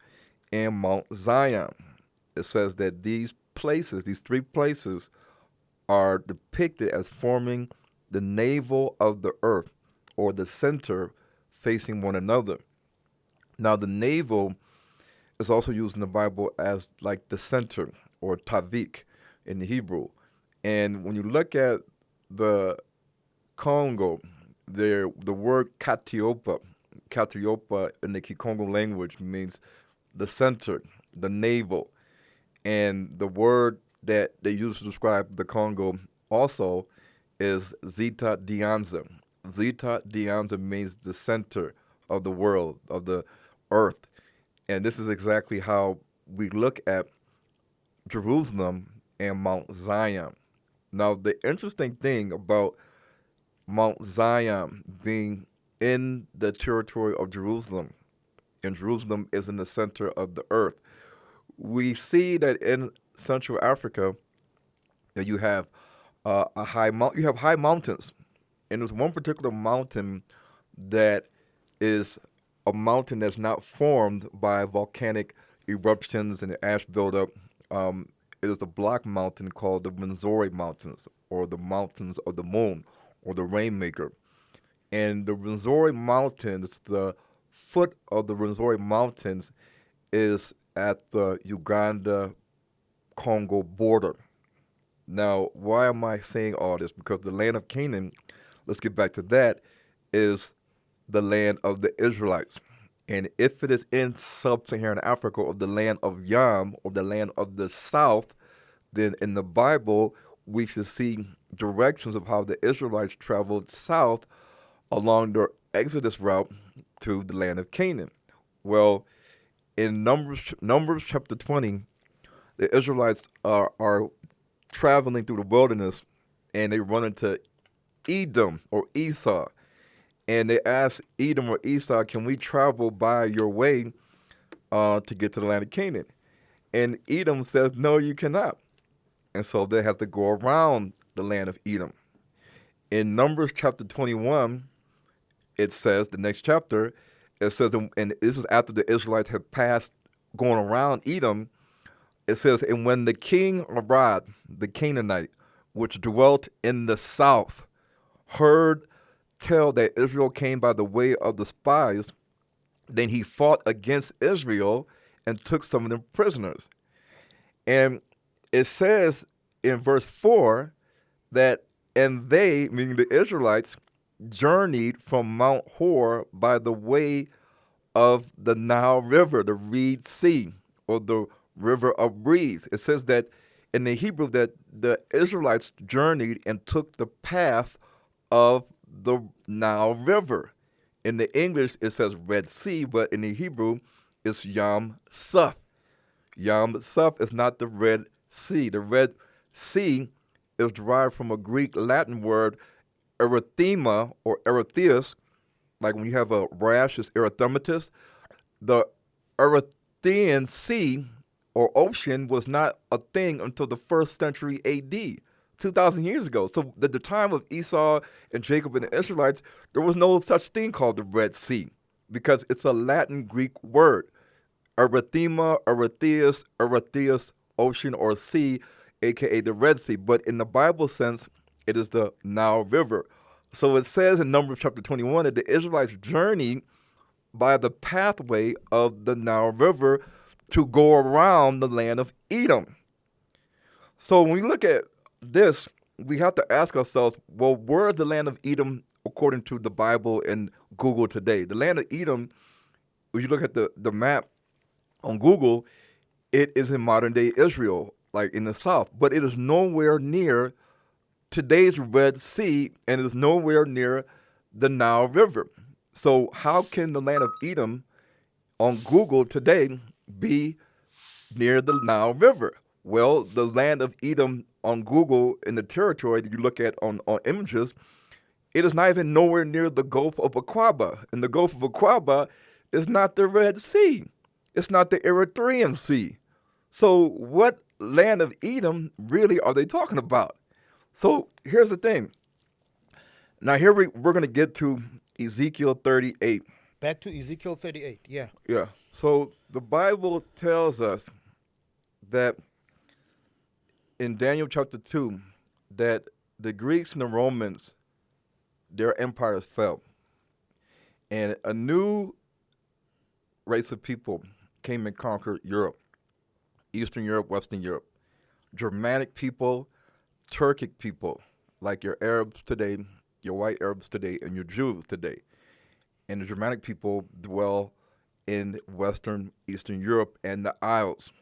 and Mount Zion. It says that these places, these 3 places, are depicted as forming the navel of the earth, or the center facing one another. Now, the navel is also used in the Bible as like the center, or tavik in the Hebrew. And when you look at the Congo, the word Katiopa in the Kikongo language means the center, the navel. And the word that they use to describe the Congo also is Zeta Dianza. Zeta Dianza means the center of the world, of the earth. And this is exactly how we look at Jerusalem and Mount Zion. Now, the interesting thing about Mount Zion being in the territory of Jerusalem, and Jerusalem is in the center of the earth, we see that in Central Africa that you have you have high mountains, and there's one particular mountain that is a mountain that's not formed by volcanic eruptions and ash buildup. It is a block mountain called the Rwenzori Mountains, or the Mountains of the Moon, or the Rainmaker. And the Rwenzori Mountains, the foot of the Rwenzori Mountains, is at the Uganda-Congo border. Now, why am I saying all this? Because the land of Canaan, let's get back to that, is the land of the Israelites. And if it is in sub-Saharan Africa, or the land of Yam, or the land of the south, then in the Bible, we should see directions of how the Israelites traveled south along their Exodus route to the land of Canaan. Well, in Numbers chapter 20, the Israelites are traveling through the wilderness, and they run into Edom or Esau. And they ask Edom or Esau, can we travel by your way to get to the land of Canaan? And Edom says, no, you cannot. And so they have to go around the land of Edom. In Numbers chapter 21, it says, the next chapter, it says, and this is after the Israelites had passed going around Edom, it says, and when the king Arad, the Canaanite, which dwelt in the south, heard tell that Israel came by the way of the spies, then he fought against Israel and took some of them prisoners. And it says in verse 4 that, and they, meaning the Israelites, journeyed from Mount Hor by the way of the Nile River, the Reed Sea, or the River of Reeds. It says that in the Hebrew that the Israelites journeyed and took the path of the Nile River. In the English, it says Red Sea, but in the Hebrew, it's Yam Suf. Yam Suf is not the Red Sea. The Red Sea is derived from a Greek Latin word, erythema or erytheus. Like when you have a rash, it's erythematous. The Erythraean Sea or ocean was not a thing until the 1st century AD. 2,000 years ago. So at the time of Esau and Jacob and the Israelites, there was no such thing called the Red Sea, because it's a Latin Greek word. Erythema, erytheus, ocean or sea, aka the Red Sea. But in the Bible sense, it is the Nile River. So it says in Numbers chapter 21 that the Israelites journeyed by the pathway of the Nile River to go around the land of Edom. So when we look at this, we have to ask ourselves, well, where is the land of Edom according to the Bible and Google today? The land of Edom, when you look at the map on Google, it is in modern-day Israel, like in the south, but it is nowhere near today's Red Sea, and it is nowhere near the Nile River. So how can the land of Edom on Google today be near the Nile River? Well, the land of Edom on Google in the territory that you look at on images, it is not even nowhere near the Gulf of Aqaba. And the Gulf of Aqaba is not the Red Sea. It's not the Erythraean Sea. So what land of Edom really are they talking about? So here's the thing. Now here we're going to get to Ezekiel 38. Back to Ezekiel 38, yeah. Yeah. So the Bible tells us that in Daniel chapter 2, that the Greeks and the Romans, their empires fell. And a new race of people came and conquered Europe, Eastern Europe, Western Europe. Germanic people, Turkic people, like your Arabs today, your white Arabs today, and your Jews today. And the Germanic people dwell in Western, Eastern Europe and the Isles,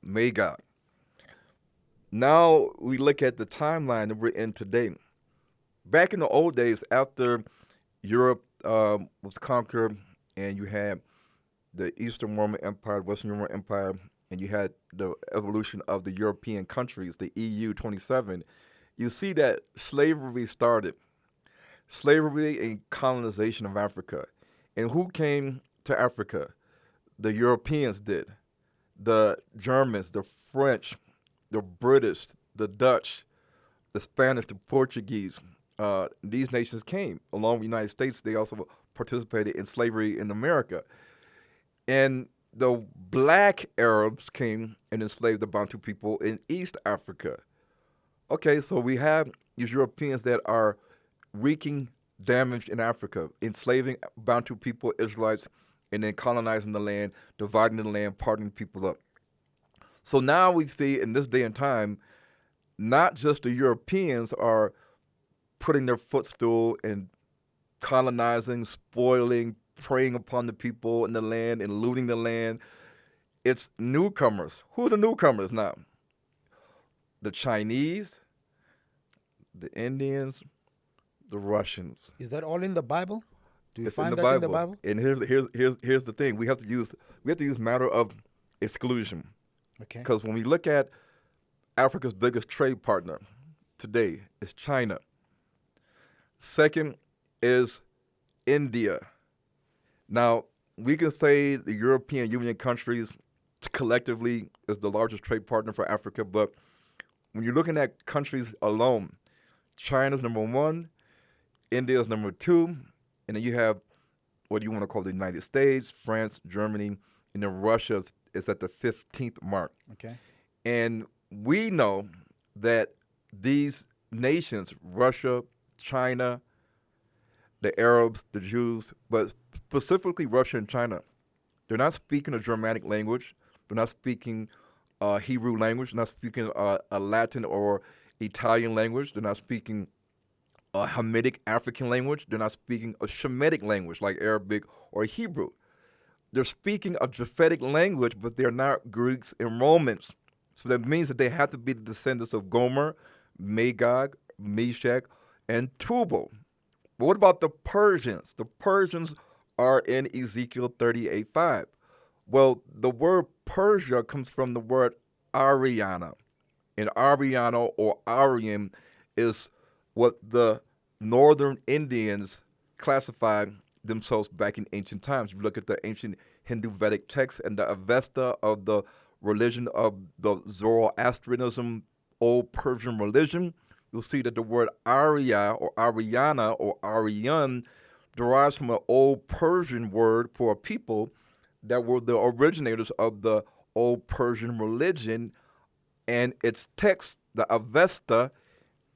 Magog. Now we look at the timeline that we're in today. Back in the old days, after Europe was conquered and you had the Eastern Roman Empire, Western Roman Empire, and you had the evolution of the European countries, the EU 27, you see that slavery started. Slavery and colonization of Africa. And who came to Africa? The Europeans did. The Germans, the French, the British, the Dutch, the Spanish, the Portuguese. These nations came along with the United States. They also participated in slavery in America. And the black Arabs came and enslaved the Bantu people in East Africa. Okay, so we have these Europeans that are wreaking damage in Africa, enslaving Bantu people, Israelites, and then colonizing the land, dividing the land, parting people up. So now we see in this day and time, not just the Europeans are putting their footstool and colonizing, spoiling, preying upon the people in the land and looting the land. It's newcomers. Who are the newcomers now? The Chinese, the Indians, the Russians. Is that all in the Bible? Do you It's find in the that Bible. in the Bible? And here's the thing. We have to use matter of exclusion. Okay. Because when we look at Africa's biggest trade partner today is China. Second is India. Now, we can say the European Union countries collectively is the largest trade partner for Africa, but when you're looking at countries alone, China's number one, India's number two, and then you have what you want to call the United States, France, Germany, and then Russia is at the 15th mark. Okay. And we know that these nations, Russia, China, the Arabs, the Jews, but specifically Russia and China, they're not speaking a Germanic language. They're not speaking Hebrew language. They're not speaking a Latin or Italian language. They're not speaking a Hamitic African language. They're not speaking a Shemitic language like Arabic or Hebrew. They're speaking a Japhetic language, but they're not Greeks and Romans. So that means that they have to be the descendants of Gomer, Magog, Meshach, and Tubal. But what about the Persians? The Persians are in Ezekiel 38:5. Well, the word Persia comes from the word Ariana. And Ariana or Aryan is what the northern Indians classified themselves back in ancient times. If you look at the ancient Hindu Vedic texts and the Avesta of the religion of the Zoroastrianism, old Persian religion, you'll see that the word Arya or Ariana or Aryan derives from an old Persian word for a people that were the originators of the old Persian religion and its text, the Avesta,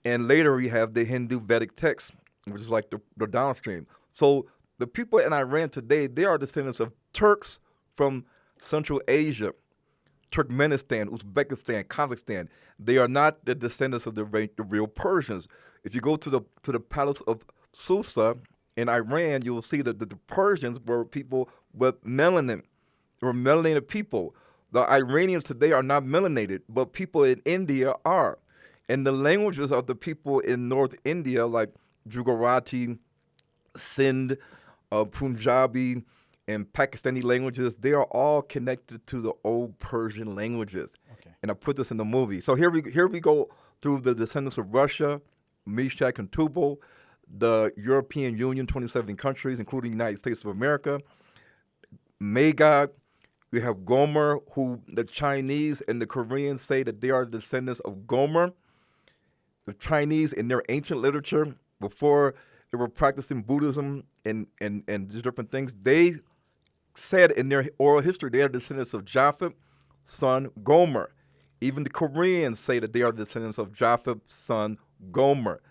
and later we have the Hindu Vedic text, which is like the downstream. So the people in Iran today, they are descendants of Turks from Central Asia, Turkmenistan, Uzbekistan, Kazakhstan. They are not the descendants of the real Persians. If you go to the palace of Susa in Iran, you will see that the Persians were people with melanin. They were melanated people. The Iranians today are not melanated, but people in India are. And the languages of the people in North India, like Gujarati, Sindh, Punjabi, and Pakistani languages, they are all connected to the old Persian languages. Okay. And I put this in the movie. So here we go through the descendants of Russia, Meshach and Tubal, the European Union, 27 countries, including the United States of America, Magog. We have Gomer, who the Chinese and the Koreans say that they are descendants of Gomer. The Chinese, in their ancient literature, before they were practicing Buddhism and different things, they said in their oral history they are descendants of Japheth, son Gomer. Even the Koreans say that they are descendants of Japheth, son Gomer.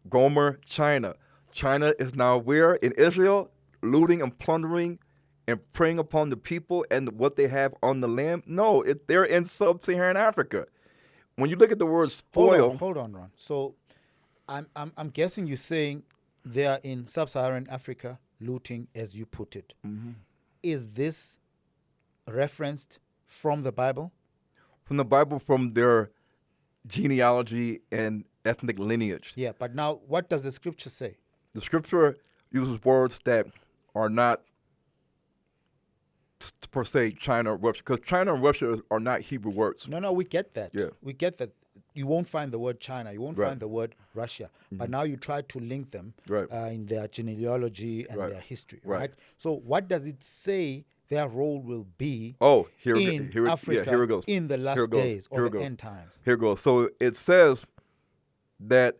Gomer, China. China is now where? In Israel, looting and plundering and preying upon the people and what they have on the land? No, they're in sub-Saharan Africa. When you look at the word spoil... Hold on, Ron. So I'm guessing you're saying they are in sub-Saharan Africa looting, as you put it. Mm-hmm. Is this referenced from the Bible? From the Bible, from their genealogy and ethnic lineage. Yeah, but now what does the scripture say? The scripture uses words that are not per se China or Russia, because China and Russia are not Hebrew words. No, we get that. Yeah. We get that. You won't find the word China. You won't Right. find the word Russia. But now you try to link them Right. in their genealogy and Right. their history, Right. right? So what does it say their role will be Oh, in Africa here it goes. in the Here last it goes. days or Here it the goes. end times? Here it goes. So it says that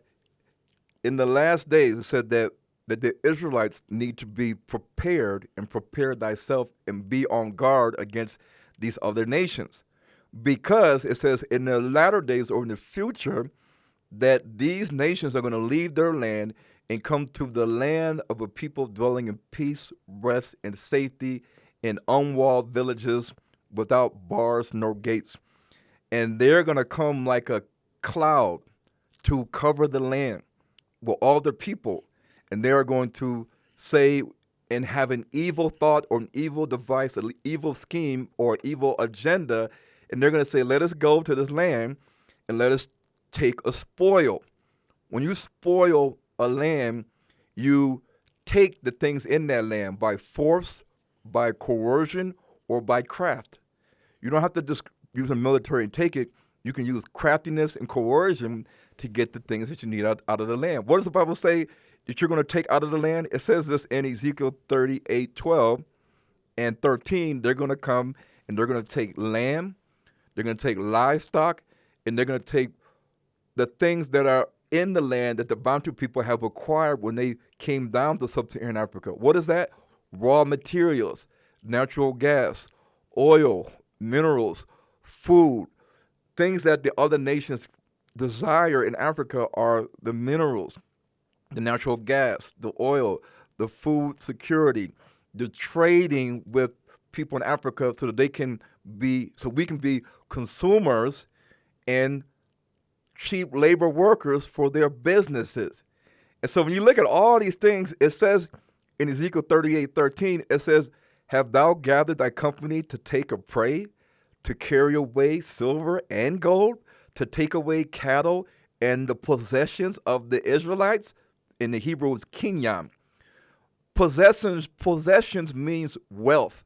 in the last days, it said that the Israelites need to be prepared and prepare thyself and be on guard against these other nations. Because it says in the latter days or in the future that these nations are going to leave their land and come to the land of a people dwelling in peace, rest, and safety in unwalled villages without bars nor gates. And they're going to come like a cloud to cover the land with all the people. And they are going to say and have an evil thought or an evil device, an evil scheme or evil agenda. And they're going to say, let us go to this land and let us take a spoil. When you spoil a land, you take the things in that land by force, by coercion, or by craft. You don't have to just use the military and take it. You can use craftiness and coercion to get the things that you need out of the land. What does the Bible say that you're going to take out of the land? It says this in Ezekiel 38:12 and 13. They're going to come and they're going to take lamb, they're going to take livestock, and they're going to take the things that are in the land that the Bantu people have acquired when they came down to sub-Saharan Africa. What is that? Raw materials, natural gas, oil, minerals, food. Things that the other nations desire in Africa are the minerals, the natural gas, the oil, the food security, the trading with people in Africa so that we can be consumers and cheap labor workers for their businesses. And so when you look at all these things, it says in Ezekiel 38:13, it says, have thou gathered thy company to take a prey, to carry away silver and gold, to take away cattle and the possessions of the Israelites? In the Hebrew, it's kinyan. Possessions means wealth,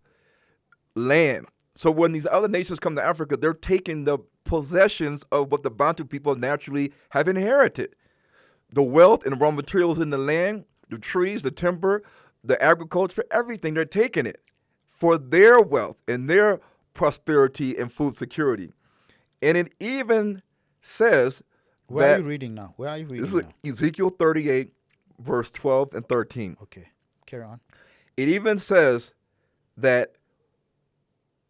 land. So when these other nations come to Africa, they're taking the possessions of what the Bantu people naturally have inherited. The wealth and the raw materials in the land, the trees, the timber, the agriculture, everything, they're taking it for their wealth and their prosperity and food security. And it even says Where are you reading now? Where are you reading this is now? Ezekiel 38, verse 12 and 13. Okay, carry on. It even says that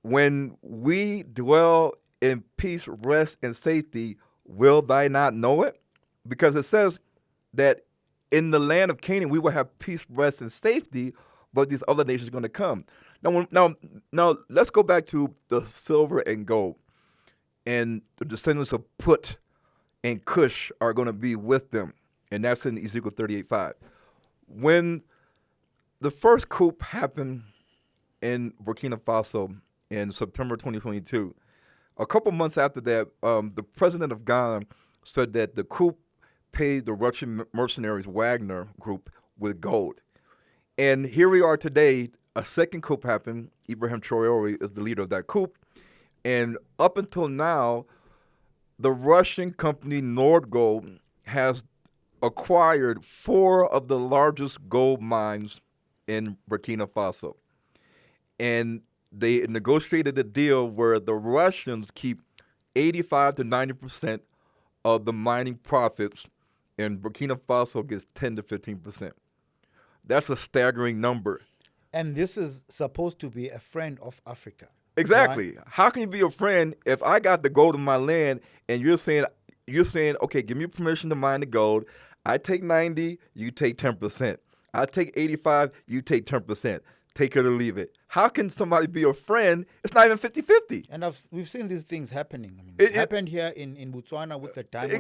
when we dwell in peace, rest, and safety, will thy not know it? Because it says that in the land of Canaan, we will have peace, rest, and safety, but these other nations are going to come. Now, let's go back to the silver and gold. And the descendants of Put and Kush are going to be with them. And that's in Ezekiel 38:5. When the first coup happened in Burkina Faso in September 2022, a couple months after that, the president of Ghana said that the coup paid the Russian mercenaries Wagner group with gold. And here we are today, a second coup happened. Ibrahim Traore is the leader of that coup. And up until now, the Russian company Nordgold has acquired 4 of the largest gold mines in Burkina Faso. And they negotiated a deal where the Russians keep 85 to 90% of the mining profits, and Burkina Faso gets 10 to 15%. That's a staggering number. And this is supposed to be a friend of Africa. Exactly. Right? How can you be a friend if I got the gold in my land and you're saying, okay, give me permission to mine the gold. I take 90, you take 10%. I take 85, you take 10%. Take it or leave it. How can somebody be a friend? It's not even 50-50. And we've seen these things happening. I mean, it happened here in Botswana with the diamond.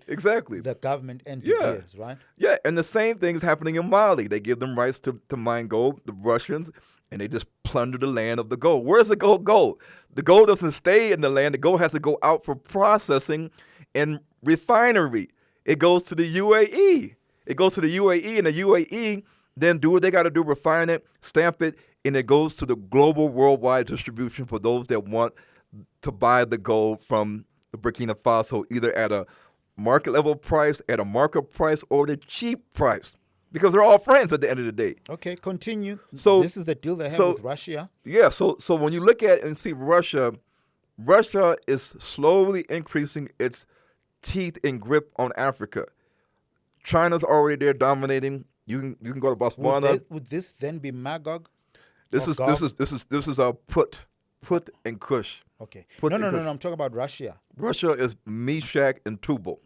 Exactly. The government and De Beers, right? Yeah, and the same thing is happening in Mali. They give them rights to mine gold, the Russians, and they just plunder the land of the gold. Where's the gold go? The gold doesn't stay in the land. The gold has to go out for processing and refinery. It goes to the UAE. And the UAE then do what they got to do, refine it, stamp it, and it goes to the global worldwide distribution for those that want to buy the gold from the Burkina Faso, either at a market level price, at a market price, or the cheap price, because they're all friends at the end of the day. Okay, continue. So this is the deal they have with Russia. Yeah, so when you look at and see Russia is slowly increasing its teeth and grip on Africa. China's already there dominating. You can go to Botswana. Would this then be Magog? This is a put and Kush. Okay. No. I'm talking about Russia. Russia is Meshach and Tubal.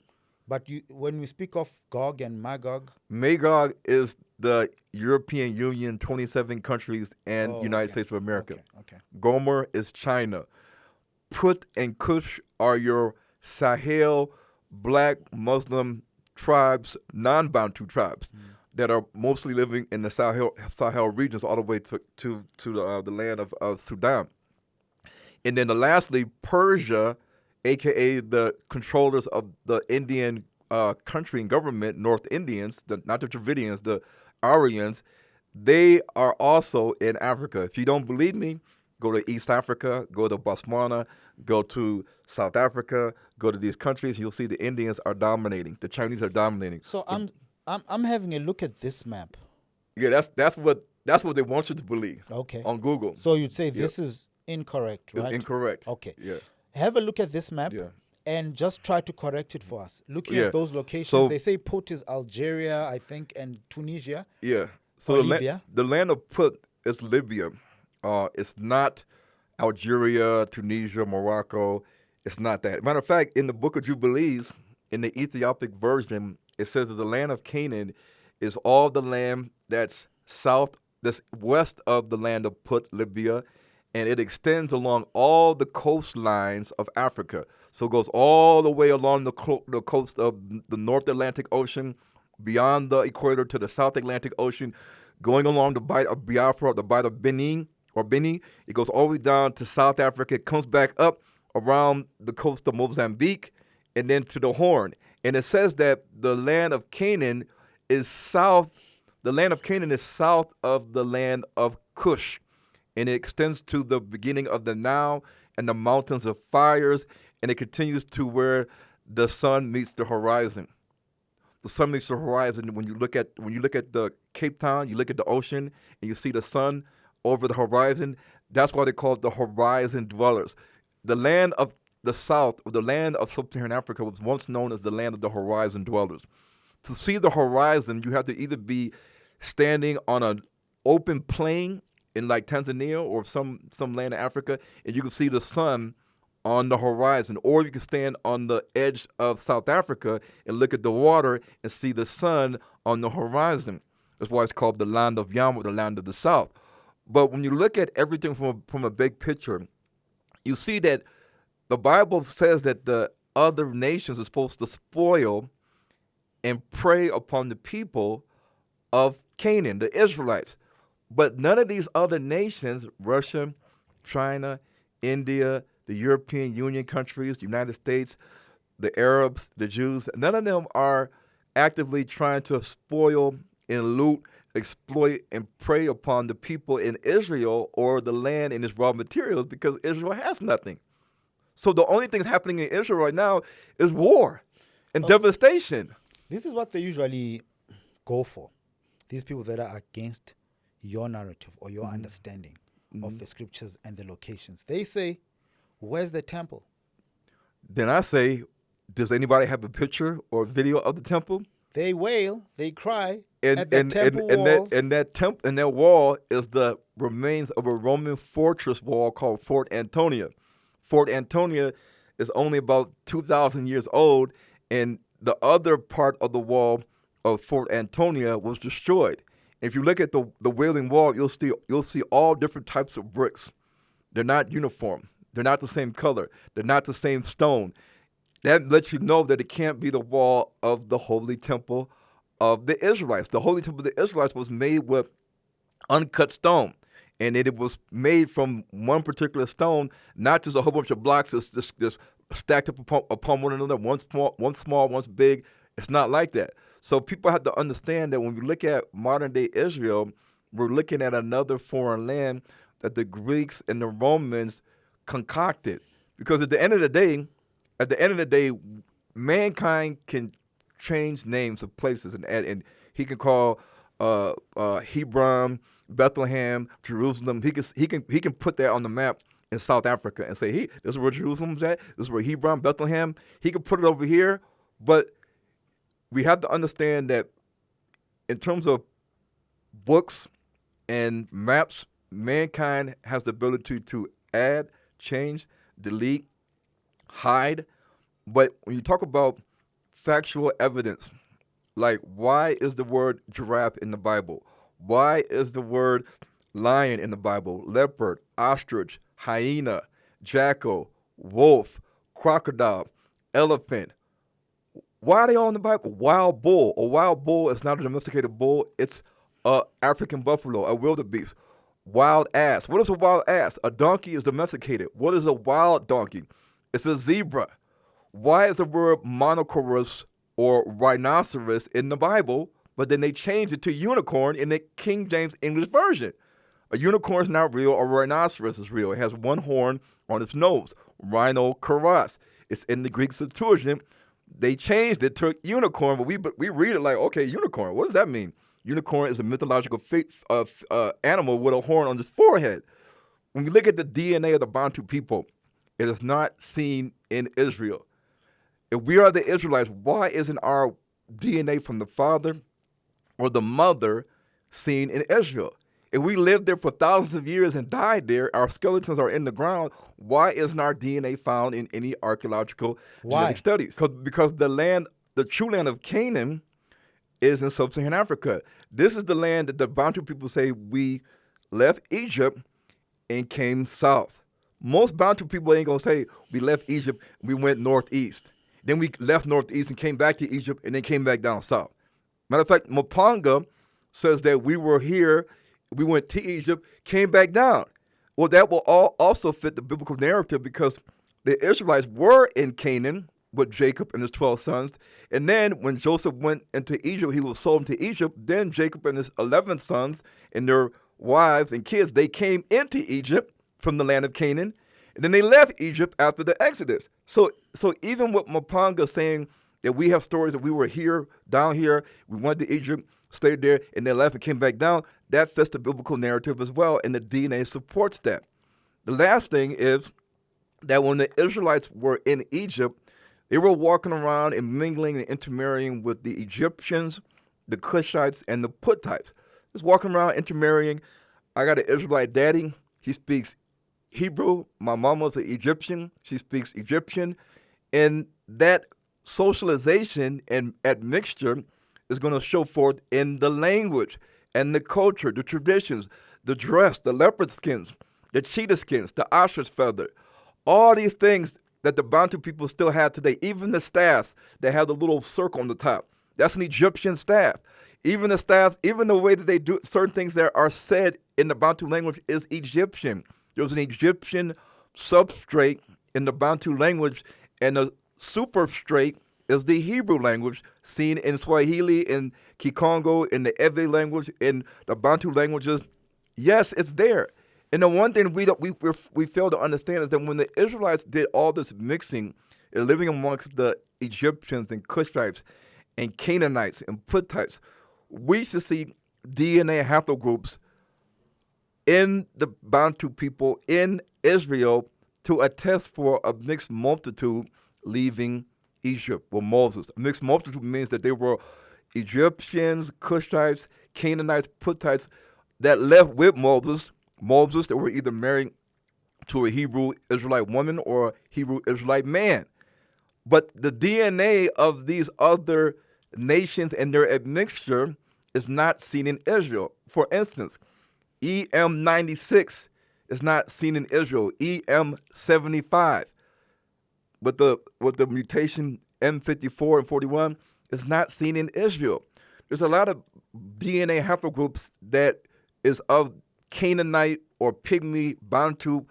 But when we speak of Gog and Magog, Magog is the European Union, 27 countries, and United States of America. Okay. Gomer is China. Put and Kush are your Sahel, black Muslim tribes, non-Bantu tribes that are mostly living in the Sahel regions all the way to the land of Sudan. And then lastly, Persia, a.k.a. the controllers of the Indian country and government, North Indians, not the Dravidians, the Aryans, they are also in Africa. If you don't believe me, go to East Africa, go to Botswana, go to South Africa, go to these countries. You'll see the Indians are dominating. The Chinese are dominating. So I'm having a look at this map. Yeah, that's what they want you to believe. Okay. On Google. So you'd say this is incorrect, right? It's incorrect. Okay. Yeah. Have a look at this map. Yeah. And just try to correct it for us. Looking Yeah. at those locations, So- they say Put is Algeria, I think, and Tunisia. Yeah. So Or the, Libya. the land of Put is Libya. It's not Algeria, Tunisia, Morocco. It's not that. Matter of fact, in the book of Jubilees, in the Ethiopic version, it says that the land of Canaan is all the land that's west of the land of Put, Libya, and it extends along all the coastlines of Africa. So it goes all the way along the coast of the North Atlantic Ocean, beyond the equator to the South Atlantic Ocean, going along the Bight of Biafra, the Bight of Benin. It goes all the way down to South Africa. It comes back up around the coast of Mozambique and then to the Horn. And it says that the land of Canaan is south. The land of Canaan is south of the land of Kush. And it extends to the beginning of the Nile and the mountains of fires, and it continues to where the sun meets the horizon. The sun meets the horizon. When you look at the Cape Town, you look at the ocean, and you see the sun over the horizon. That's why they call it the horizon dwellers. The land of the south, or the land of sub-Saharan Africa, was once known as the land of the horizon dwellers. To see the horizon, you have to either be standing on an open plain in like Tanzania or some land in Africa, and you can see the sun on the horizon, or you can stand on the edge of South Africa and look at the water and see the sun on the horizon. That's why it's called the land of Yama, the land of the South. But when you look at everything from a big picture, you see that the Bible says that the other nations are supposed to spoil and prey upon the people of Canaan, the Israelites. But none of these other nations, Russia, China, India, the European Union countries, the United States, the Arabs, the Jews, none of them are actively trying to spoil and loot, exploit, and prey upon the people in Israel or the land and its raw materials, because Israel has nothing. So the only thing that's happening in Israel right now is war and devastation. This is what they usually go for. These people that are against your narrative or your understanding of the scriptures and the locations. They say, where's the temple? Then I say, does anybody have a picture or video of the temple? They wail, they cry And at the temple walls. that wall is the remains of a Roman fortress wall called Fort Antonia. Fort Antonia is only about 2,000 years old, and the other part of the wall of Fort Antonia was destroyed. If you look at the Wailing Wall, you'll see all different types of bricks. They're not uniform. They're not the same color. They're not the same stone. That lets you know that it can't be the wall of the Holy Temple of the Israelites. The Holy Temple of the Israelites was made with uncut stone, and it was made from one particular stone, not just a whole bunch of blocks that's just stacked up upon one another, one small, one's big. It's not like that. So people have to understand that when we look at modern day Israel, we're looking at another foreign land that the Greeks and the Romans concocted. Because at the end of the day, mankind can change names of places and add, and he can call Hebron, Bethlehem, Jerusalem. He can put that on the map in South Africa and say, hey, this is where Jerusalem's at. This is where Hebron, Bethlehem. He can put it over here, but we have to understand that in terms of books and maps, mankind has the ability to add, change, delete, hide. But when you talk about factual evidence, like why is the word giraffe in the Bible? Why is the word lion in the Bible? Leopard, ostrich, hyena, jackal, wolf, crocodile, elephant. Why are they all in the Bible? Wild bull. A wild bull is not a domesticated bull. It's a African buffalo, a wildebeest. Wild ass. What is a wild ass? A donkey is domesticated. What is a wild donkey? It's a zebra. Why is the word monocorus or rhinoceros in the Bible, but then they changed it to unicorn in the King James English version? A unicorn is not real. A rhinoceros is real. It has one horn on its nose. Rhinoceros. It's in the Greek Septuagint. They changed it to unicorn, but we read it like, okay, unicorn. What does that mean? Unicorn is a mythological animal with a horn on its forehead. When we look at the DNA of the Bantu people, it is not seen in Israel. If we are the Israelites, why isn't our DNA from the father or the mother seen in Israel? If we lived there for thousands of years and died there, our skeletons are in the ground, why isn't our DNA found in any archaeological genetic studies? Because the true land of Canaan is in sub-Saharan Africa. This is the land that the Bantu people say we left Egypt and came south. Most Bantu people ain't gonna say we left Egypt, we went northeast. Then we left northeast and came back to Egypt and then came back down south. Matter of fact, Mapanga says that we were here, we went to Egypt, came back down. Well, that will also fit the biblical narrative because the Israelites were in Canaan with Jacob and his 12 sons. And then when Joseph went into Egypt, he was sold into Egypt. Then Jacob and his 11 sons and their wives and kids, they came into Egypt from the land of Canaan. And then they left Egypt after the Exodus. So even with Mapanga saying that we have stories that we were here, down here, we went to Egypt, stayed there, and then left and came back down, that fits the biblical narrative as well, and the DNA supports that. The last thing is that when the Israelites were in Egypt, they were walking around and mingling and intermarrying with the Egyptians, the Cushites, and the Puttites. Just walking around intermarrying. I got an Israelite daddy. He speaks Hebrew. My mama's an Egyptian. She speaks Egyptian. And that socialization and admixture is going to show forth in the language and the culture, the traditions, the dress, the leopard skins, the cheetah skins, the ostrich feather. All these things that the Bantu people still have today, even the staffs that have the little circle on the top, that's an Egyptian staff. Even the staffs, even the way that they do certain things that are said in the Bantu language is Egyptian. There's an Egyptian substrate in the Bantu language, and the superstrate is the Hebrew language seen in Swahili, in Kikongo, in the Ewe language, in the Bantu languages. Yes, it's there. And the one thing we fail to understand is that when the Israelites did all this mixing and living amongst the Egyptians and Cushites and Canaanites and Puttites, we should see DNA haplogroups in the Bantu people in Israel to attest for a mixed multitude leaving Egypt with Moses. A mixed multitude means that they were Egyptians, Cushites, Canaanites, Puttites that left with Moses. Moses that were either married to a Hebrew Israelite woman or a Hebrew Israelite man. But the DNA of these other nations and their admixture is not seen in Israel. For instance, EM96 is not seen in Israel. EM75 with the mutation M54 and 41 is not seen in Israel. There's a lot of DNA haplogroups that is of Canaanite or Pygmy Bantu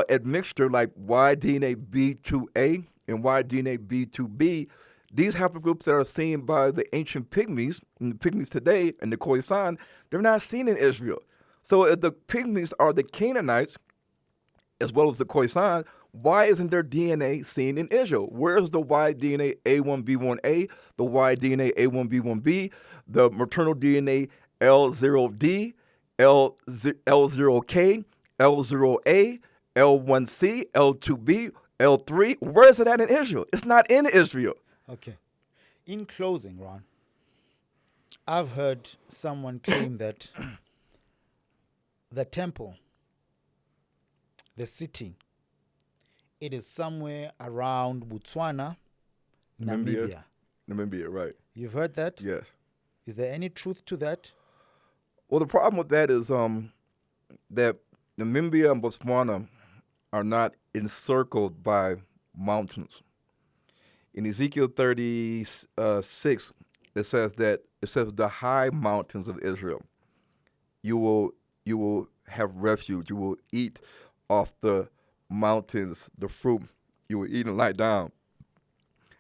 admixture, like Y DNA B2A and Y DNA B2B, These haplogroups that are seen by the ancient pygmies, and the pygmies today, and the Khoisan, they're not seen in Israel. So if the pygmies are the Canaanites, as well as the Khoisan, why isn't their DNA seen in Israel? Where's the Y DNA A1B1A, the Y DNA A1B1B, the maternal DNA L0D, L0K, L0A, L1C, L2B, L3? Where is it at in Israel? It's not in Israel. Okay. In closing, Ron, I've heard someone claim that the temple, the city, it is somewhere around Botswana, Namibia. Namibia, right. You've heard that? Yes. Is there any truth to that? Well, the problem with that is that Namibia and Botswana are not encircled by mountains. In Ezekiel 36, it says the high mountains of Israel, you will have refuge. You will eat off the mountains, the fruit. You will eat and lie down.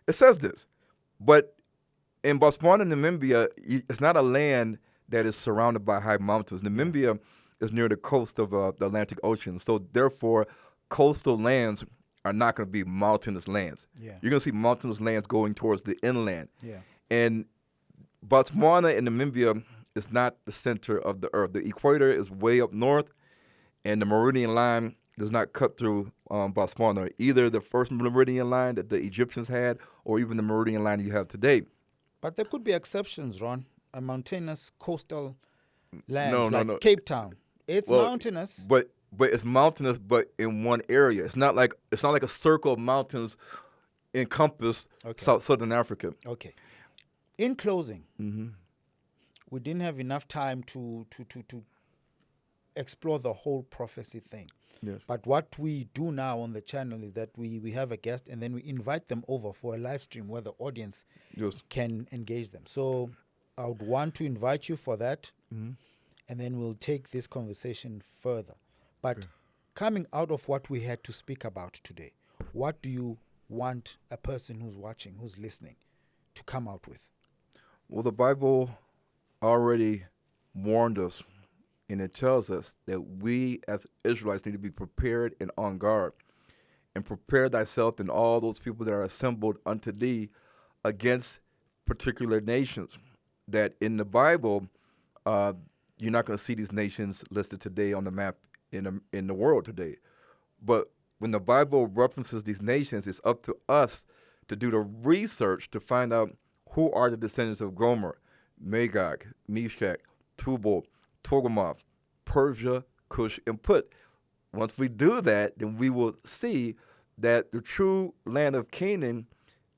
It says this, but in Botswana and Namibia, it's not a land that is surrounded by high mountains. Namibia is near the coast of the Atlantic Ocean, so therefore, coastal lands are not going to be mountainous lands. Yeah. You're going to see mountainous lands going towards the inland. Yeah. And Botswana and Namibia is not the center of the earth. The equator is way up north, and the meridian line does not cut through Botswana, either the first meridian line that the Egyptians had or even the meridian line you have today. But there could be exceptions, Ron. A mountainous coastal land No. Cape Town. It's mountainous. But it's mountainous, but in one area. It's not like a circle of mountains encompass southern Africa. Okay. In closing, we didn't have enough time to explore the whole prophecy thing. Yes. But what we do now on the channel is that we have a guest and then we invite them over for a live stream where the audience can engage them. So I would want to invite you for that, and then we'll take this conversation further. But coming out of what we had to speak about today, what do you want a person who's watching, who's listening, to come out with? Well, the Bible already warned us, and it tells us that we as Israelites need to be prepared and on guard, and prepare thyself and all those people that are assembled unto thee against particular nations. That in the Bible, you're not going to see these nations listed today on the map in the world today. But when the Bible references these nations, it's up to us to do the research to find out who are the descendants of Gomer, Magog, Meshach, Tubal, Togarmah, Persia, Kush, and Put. Once we do that, then we will see that the true land of Canaan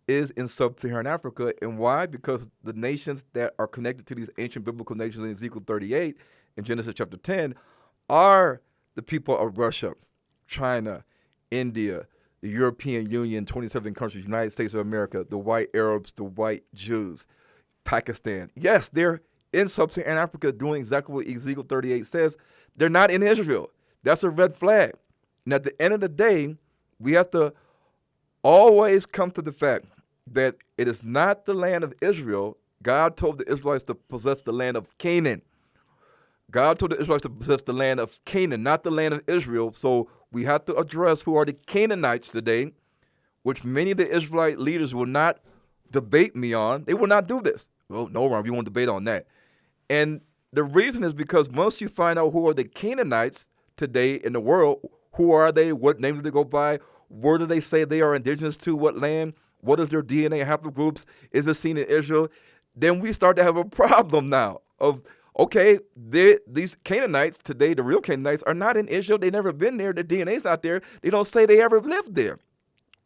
is in sub-Saharan Africa. And why? Because the nations that are connected to these ancient biblical nations in Ezekiel 38 and Genesis chapter 10 are the people of Russia, China, India, the European Union, 27 countries, United States of America, the white Arabs, the white Jews, Pakistan. Yes, they're in sub-Saharan Africa doing exactly what Ezekiel 38 says. They're not in Israel. That's a red flag. And at the end of the day, we have to always come to the fact that it is not the land of Israel. God told the Israelites to possess the land of Canaan. God told the Israelites to possess the land of Canaan, not the land of Israel. So we have to address who are the Canaanites today, which many of the Israelite leaders will not debate me on. They will not do this. Well, no, Ron, we won't debate on that. And the reason is because once you find out who are the Canaanites today in the world, who are they, what name do they go by, where do they say they are indigenous to, what land, what is their DNA haplogroups, is it seen in Israel, then we start to have a problem now of, okay, these Canaanites today, the real Canaanites, are not in Israel. They've never been there. Their DNA's not there. They don't say they ever lived there.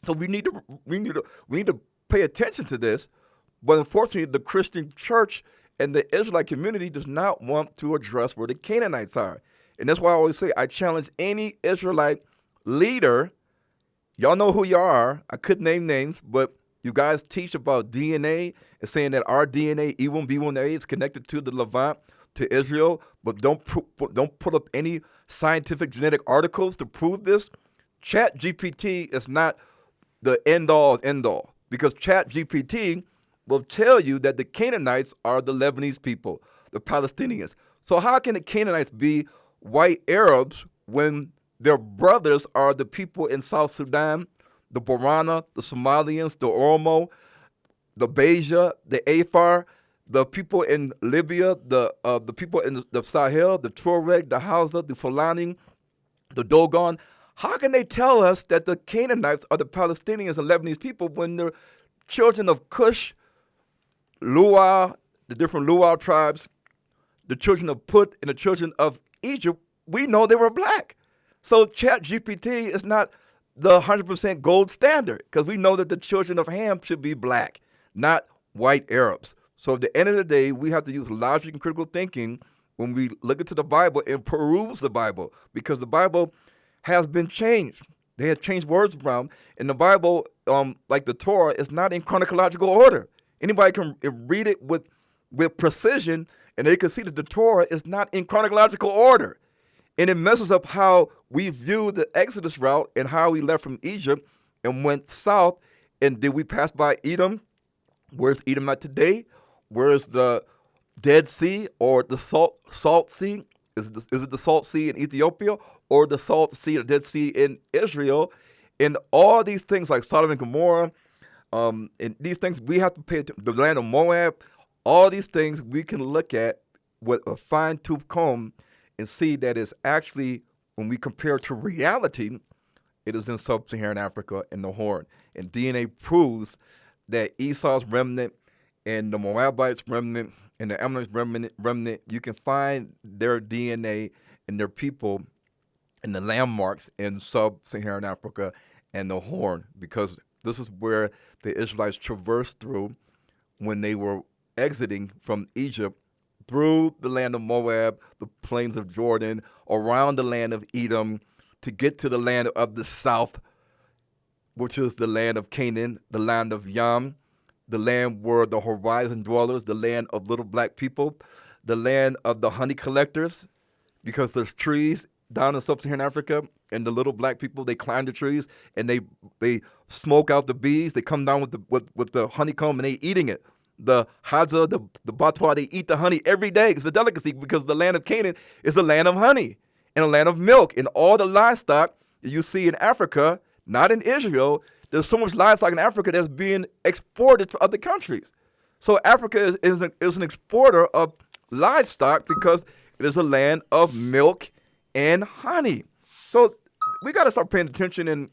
So we need to pay attention to this. But unfortunately, the Christian church and the Israelite community does not want to address where the Canaanites are. And that's why I always say I challenge any Israelite leader. Y'all know who you are. I couldn't name names, but you guys teach about DNA and saying that our DNA, E1B1A, is connected to the Levant, to Israel, but don't put up any scientific genetic articles to prove this. Chat GPT is not the end-all. because ChatGPT will tell you that the Canaanites are the Lebanese people, the Palestinians. So how can the Canaanites be white Arabs when their brothers are the people in South Sudan, the Borana, the Somalians, the Oromo, the Beja, the Afar, the people in Libya, the people in the Sahel, the Tuareg, the Hausa, the Fulani, the Dogon? How can they tell us that the Canaanites are the Palestinians and Lebanese people when the children of Kush, Luau, the different Luau tribes, the children of Put, and the children of Egypt, we know they were black? So ChatGPT is not the 100% gold standard, because we know that the children of Ham should be black, not white Arabs. So at the end of the day, we have to use logic and critical thinking when we look into the Bible and peruse the Bible, because the Bible has been changed. They have changed words around, and the Bible, like the Torah, is not in chronological order. Anybody can read it with precision, and they can see that the Torah is not in chronological order. And it messes up how we view the Exodus route and how we left from Egypt and went south. And did we pass by Edom? Where's Edom at today? Where's the Dead Sea or the Salt Sea? Is it the Salt Sea in Ethiopia or the Salt Sea or Dead Sea in Israel? And all these things like Sodom and Gomorrah, and these things we have to pay attention. The land of Moab, all these things we can look at with a fine-tooth comb and see that it's actually, when we compare to reality, it is in sub-Saharan Africa in the Horn. And DNA proves that Esau's remnant and the Moabites' remnant and the Ammonites' remnant, you can find their DNA and their people and the landmarks in sub-Saharan Africa and the Horn, because this is where the Israelites traversed through when they were exiting from Egypt, through the land of Moab, the plains of Jordan, around the land of Edom, to get to the land of the south, which is the land of Canaan, the land of Yam, the land where the horizon dwellers, the land of little black people, the land of the honey collectors, because there's trees down in sub-Saharan Africa, and the little black people, they climb the trees and they smoke out the bees. They come down with the honeycomb and they eating it. The Hadza, the Batwa, they eat the honey every day. It's a delicacy, because the land of Canaan is the land of honey and a land of milk. And all the livestock that you see in Africa, not in Israel, there's so much livestock in Africa that's being exported to other countries. So Africa is an exporter of livestock because it is a land of milk and honey. So we got to start paying attention. And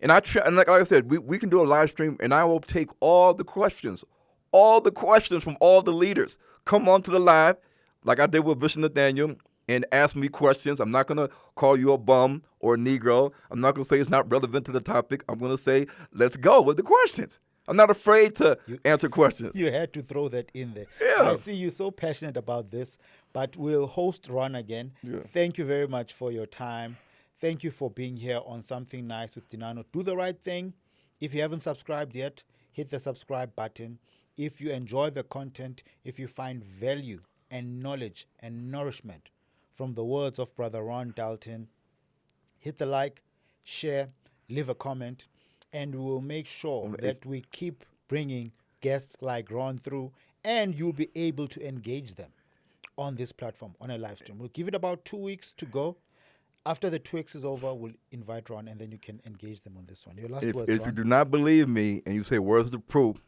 like I said, we can do a live stream, and I will take all the questions from all the leaders. Come on to the live, like I did with Bishop Nathaniel, and ask me questions. I'm not going to call you a bum or a Negro. I'm not going to say it's not relevant to the topic. I'm going to say, let's go with the questions. I'm not afraid to answer questions. You had to throw that in there. Yeah. I see you're so passionate about this, but we'll host Ron again. Yeah. Thank you very much for your time. Thank you for being here on Something Nice with Dinano. Do the right thing. If you haven't subscribed yet, hit the subscribe button. If you enjoy the content, if you find value and knowledge and nourishment from the words of Brother Ron Dalton, hit the like, share, leave a comment, and we will make sure that we keep bringing guests like Ron through, and you'll be able to engage them on this platform, on a live stream. We'll give it about 2 weeks to go. After the 2 weeks is over, we'll invite Ron, and then you can engage them on this one. Your last words, If Ron? you do not believe me and you say, where's the proof?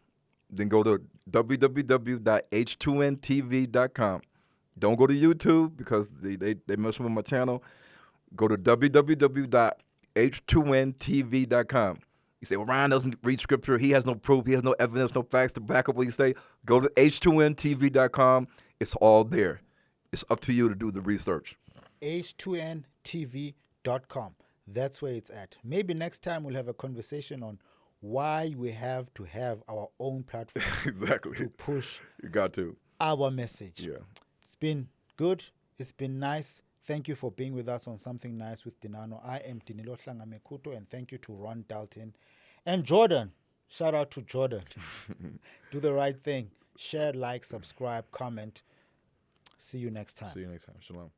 Then go to www.h2ntv.com. Don't go to YouTube, because they mess with my channel. Go to www.h2ntv.com. You say, well, Ryan doesn't read scripture. He has no proof. He has no evidence, no facts to back up what you say. Go to h2ntv.com. It's all there. It's up to you to do the research. h2ntv.com. That's where it's at. Maybe next time we'll have a conversation on why we have to have our own platform Exactly. to push You got to. our message. Yeah. It's been good. It's been nice. Thank you for being with us on Something Nice with Dinano. I am Dinilo Hlangamekuto, and thank you to Ron Dalton and Jordan. Shout out to Jordan. Do the right thing. Share, like, subscribe, comment. See you next time. See you next time. Shalom.